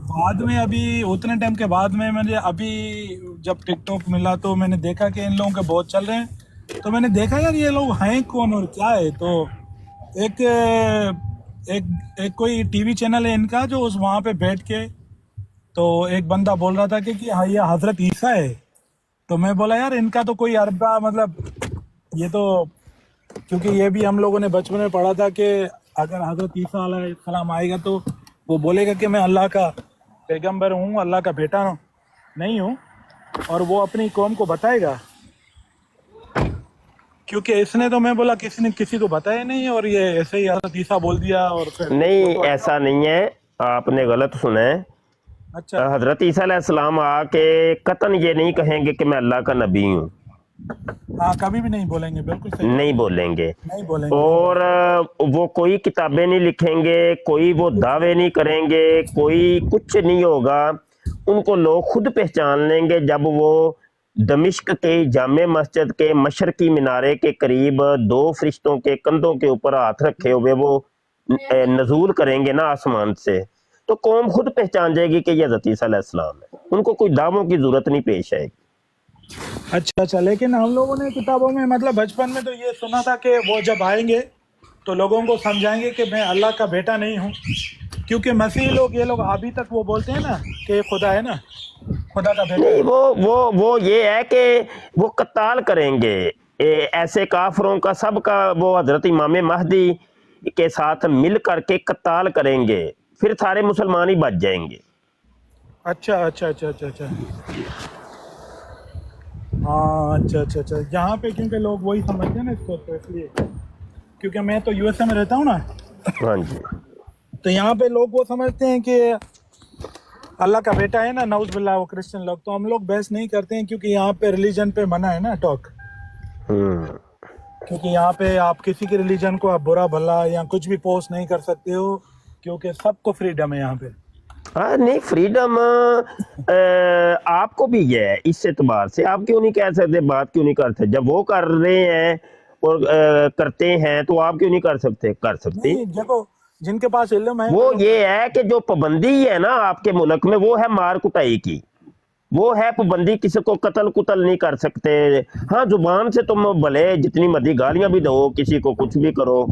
बाद में अभी उतने टाइम के बाद में मुझे अभी जब टिकटॉक मिला तो मैंने देखा कि इन लोगों के बहुत चल रहे हैं, तो मैंने देखा यार ये लोग हैं कौन और क्या है। तो एक कोई टीवी चैनल है इनका, जो उस वहाँ पे बैठ के तो एक बंदा बोल रहा था कि हाँ ये हजरत ईसा है। तो मैं बोला यार इनका तो कोई अरबा, मतलब ये तो, क्योंकि ये भी हम लोगों ने बचपन में पढ़ा था कि अगर हजरत ईसा अलैहिस्सलाम आएगा तो वो बोलेगा कि मैं अल्लाह का पैगंबर हूँ, अल्लाह का बेटा नहीं हूँ, और वो अपनी कौम को बताएगा। क्योंकि इसने तो, मैं बोला किसी ने किसी को बताया नहीं, और ये ऐसे ही हजरत ईसा बोल दिया। और फिर नहीं ऐसा नहीं है, आपने गलत सुना है। अच्छा, हजरत ईसा अलैहिस्सलाम आके कतन ये नहीं कहेंगे कि मैं अल्लाह का नबी हूँ, हाँ कभी भी नहीं बोलेंगे, बिल्कुल सही नहीं बोलेंगे। नहीं बोलेंगे। और वो कोई किताबें नहीं लिखेंगे, कोई वो दावे नहीं करेंगे, कोई कुछ नहीं होगा। उनको लोग खुद पहचान लेंगे जब वो दमिश्क के जामे मस्जिद के मशरकी मीनारे के करीब दो फरिश्तों के कंधों के ऊपर हाथ रखे हुए वो नजूल करेंगे ना आसमान से, तो कौम खुद पहचान जाएगी कि ये हज़रत ईसा अलैहिस्सलाम है। उनको कोई दावों की जरूरत नहीं पेश आएगी। अच्छा, लेकिन हम लोगों ने किताबों में, मतलब बचपन में तो ये सुना था कि वो जब आएंगे तो लोगों को समझाएंगे कि मैं अल्लाह का बेटा नहीं हूँ, क्योंकि मसीह लोग, ये लोग अभी तक वो बोलते हैं ना कि खुदा है ना, खुदा का बेटा। नहीं, वो ये है कि वो कत्ताल करेंगे ऐसे काफरों का, सबका वो हजरत इमाम महदी के साथ मिल करके कत्ताल करेंगे, फिर सारे मुसलमान ही बच जाएंगे। अच्छा हाँ, अच्छा। यहाँ पे क्योंकि लोग वही समझते हैं ना इसको, तो इसलिए, क्योंकि मैं तो यूएसए में रहता हूँ ना, हाँ जी, तो यहाँ पे लोग वो समझते हैं कि अल्लाह का बेटा है ना, नाउज़ बिल्लाह, वो क्रिश्चियन लोग। तो हम लोग बहस नहीं करते हैं क्योंकि यहाँ पे रिलीजन पे मना है ना टॉक। क्योंकि यहाँ पे आप किसी के रिलीजन को आप बुरा भला या कुछ भी पोस्ट नहीं कर सकते हो, क्योंकि सबको फ्रीडम है यहाँ पे। हाँ नहीं, फ्रीडम आपको भी है। इस एतबार से आप क्यों नहीं कह सकते, बात क्यों नहीं कर सकते? जब वो कर रहे हैं और करते हैं तो आप क्यों नहीं कर सकते? कर सकते। नहीं देखो, जिनके पास इल्म है वो ये है कि जो पाबंदी है ना आपके मुल्क में, वो है मार कुटाई की, वो है पाबंदी, किसी को कत्ल कुतल नहीं कर सकते। हाँ, जुबान से तुम भले जितनी मर्जी गालियां भी दो, किसी को कुछ भी करो,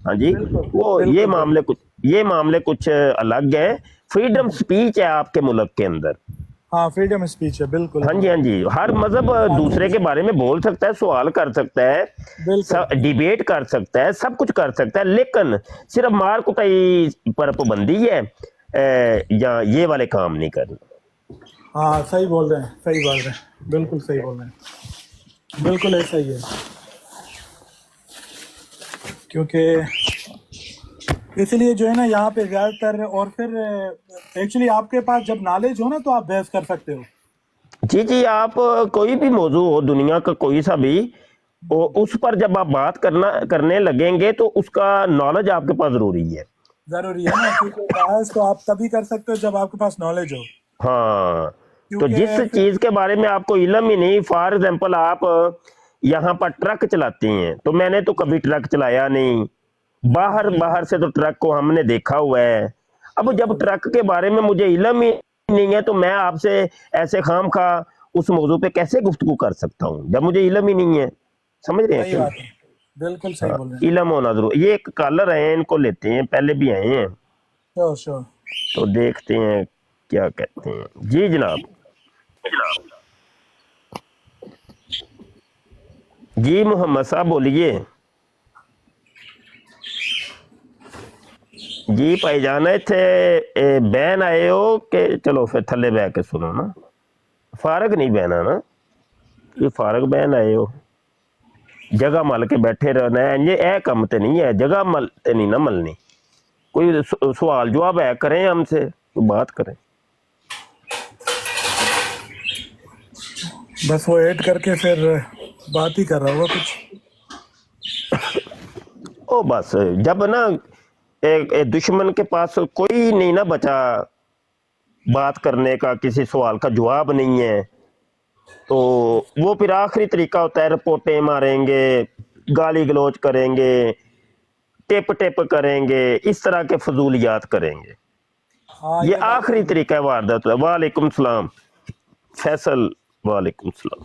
हाँ जी, वो ये मामले कुछ अलग है। फ्रीडम स्पीच है आपके मुल्क के अंदर। हाँ, फ्रीडम स्पीच है, बिल्कुल। हाँ जी, हाँ जी, हर मजहब दूसरे के बारे में बोल सकता है, सवाल कर सकता है, डिबेट कर सकता है, सब कुछ कर सकता है, लेकिन सिर्फ मार कुटाई पर पाबंदी है या ये वाले काम नहीं करना। हाँ, सही बोल रहे हैं, सही बोल रहे हैं, बिल्कुल सही बोल रहे हैं, बिल्कुल ऐसा ही है। क्योंकि इसलिए जो है ना यहाँ पे ज़्यादातर, और फिर एक्चुअली आपके पास जब नॉलेज हो ना तो आप बहस कर सकते हो। जी जी, आप कोई भी मौजू हो दुनिया का कोई सा भी, उस पर जब आप बात करने लगेंगे तो उसका नॉलेज आपके पास जरूरी है। ज़रूरी है ना, क्योंकि बहस तो आप तभी कर सकते हो जब आपके पास नॉलेज हो। हाँ, तो क्योंकि जिस चीज के बारे में आपको इल्म ही नहीं, फॉर एग्जाम्पल आप यहाँ पर ट्रक चलाते हैं, तो मैंने तो कभी ट्रक चलाया नहीं, बाहर से तो ट्रक को हमने देखा हुआ है। अब जब ट्रक के बारे में मुझे इल्म ही नहीं है तो मैं आपसे ऐसे खाम खा उस मौजू पे कैसे गुफ्तगू कर सकता हूँ जब मुझे इल्म ही नहीं है? समझ रहे हैं? सही बात है, बिल्कुल सही बोल रहे हैं। इल्म होना जरूर। ये एक कॉलर है, इनको लेते हैं, पहले भी आए हैं श्योर श्योर। तो देखते हैं क्या कहते हैं। जी जनाब, जी मोहम्मद साहब बोलिए। जी भाईजान, इत्थे बहन आए हो कि चलो फिर थले बह के सुनो ना, फारग नहीं बहना ना, ये फारग बहन आए हो, जगह मल के बैठे रहना है, ये कम ते नहीं है, जगह मल ते नहीं ना मलनी। कोई सवाल जवाब है करें हमसे तो बात करें। बस वो ऐड करके फिर बात ही कर रहा होगा कुछ। ओ बस जब ना एक दुश्मन के पास कोई नहीं ना बचा बात करने का, किसी सवाल का जवाब नहीं है, तो वो फिर आखिरी तरीका होता है रिपोर्टें मारेंगे, गाली गलौज करेंगे, टिप टिप करेंगे, इस तरह के फजूलियात करेंगे। हाँ, ये आखिरी तरीका है वारदात। वालेकुम सलाम फैसल, वालेकुम सलाम।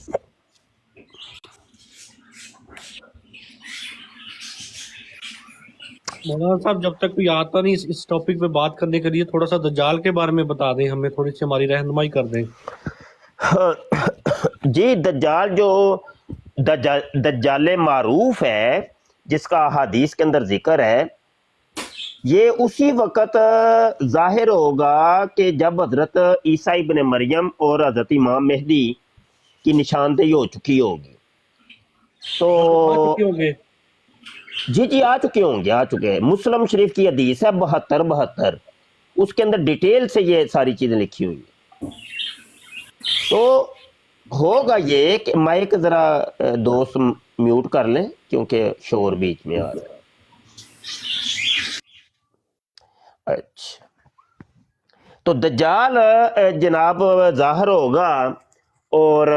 मौलाना साहब, जब तक कोई आता नहीं इस टॉपिक पे बात करने के लिए, थोड़ा सा दज्जाल के बारे में बता दें, हमें थोड़ी सी हमारी रहनुमाई कर दें। जी, दज्जाल जो दज्जाल मारूफ है, जिसका हदीस के अंदर जिक्र है, ये उसी वक्त जाहिर होगा कि जब हजरत ईसा इब्न मरियम और हजरत इमाम मेहदी की निशानदेही हो चुकी होगी। तो जी जी आ चुके होंगे, आ चुके हैं। मुस्लिम शरीफ की हदीस है 72, उसके अंदर डिटेल से ये सारी चीजें लिखी हुई है। तो होगा ये कि माइक जरा दोस्त म्यूट कर लें क्योंकि शोर बीच में आ रहा है। अच्छा, तो दज्जाल जनाब जाहिर होगा, और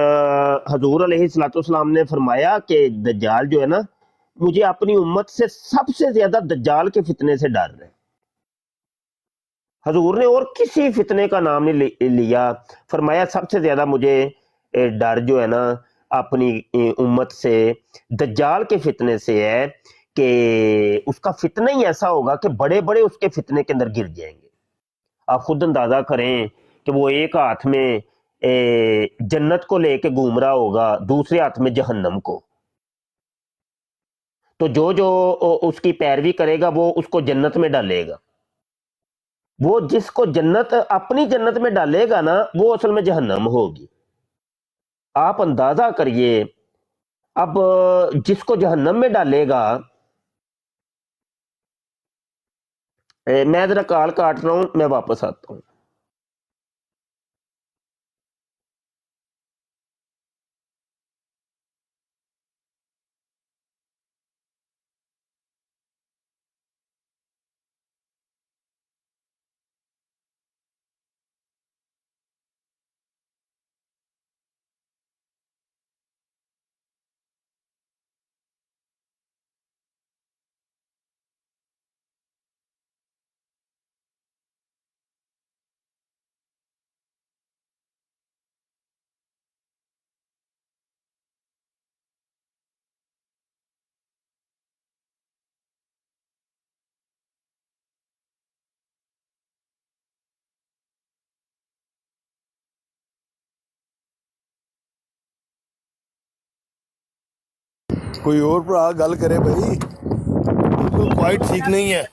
हजूर अलैहिस्सलाम ने फरमाया कि दज्जाल जो है ना, मुझे अपनी उम्मत से सबसे ज्यादा दज्जाल के फितने से डर है। हजूर ने और किसी फितने का नाम नहीं लिया, फरमाया सबसे ज्यादा मुझे डर जो है ना अपनी उम्मत से दज्जाल के फितने से है कि उसका फितना ही ऐसा होगा कि बड़े बड़े उसके फितने के अंदर गिर जाएंगे। आप खुद अंदाजा करें कि वो एक हाथ में जन्नत को लेके घूम रहा होगा, दूसरे हाथ में जहन्नम को। तो जो जो उसकी पैरवी करेगा वो उसको जन्नत में डालेगा, वो जिसको जन्नत अपनी जन्नत में डालेगा ना वो असल में जहन्नम होगी। आप अंदाजा करिए, अब जिसको जहन्नम में डालेगा, मैं जरा कॉल काट रहा हूं, मैं वापस आता हूं। کوئی اور بھرا گل کرے بھائی بالکل کوائٹ ٹھیک نہیں ہے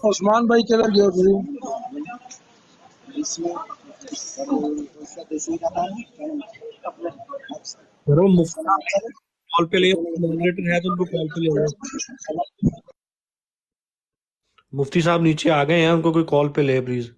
عثمان بھائی کدھر گئے پھر ضرور مفتی کال پہ لے ماڈریٹر ہے تو ان کو کال پہ لے لو مفتی صاحب نیچے آ گئے ہیں ان کو کوئی کال پہ لے پلیز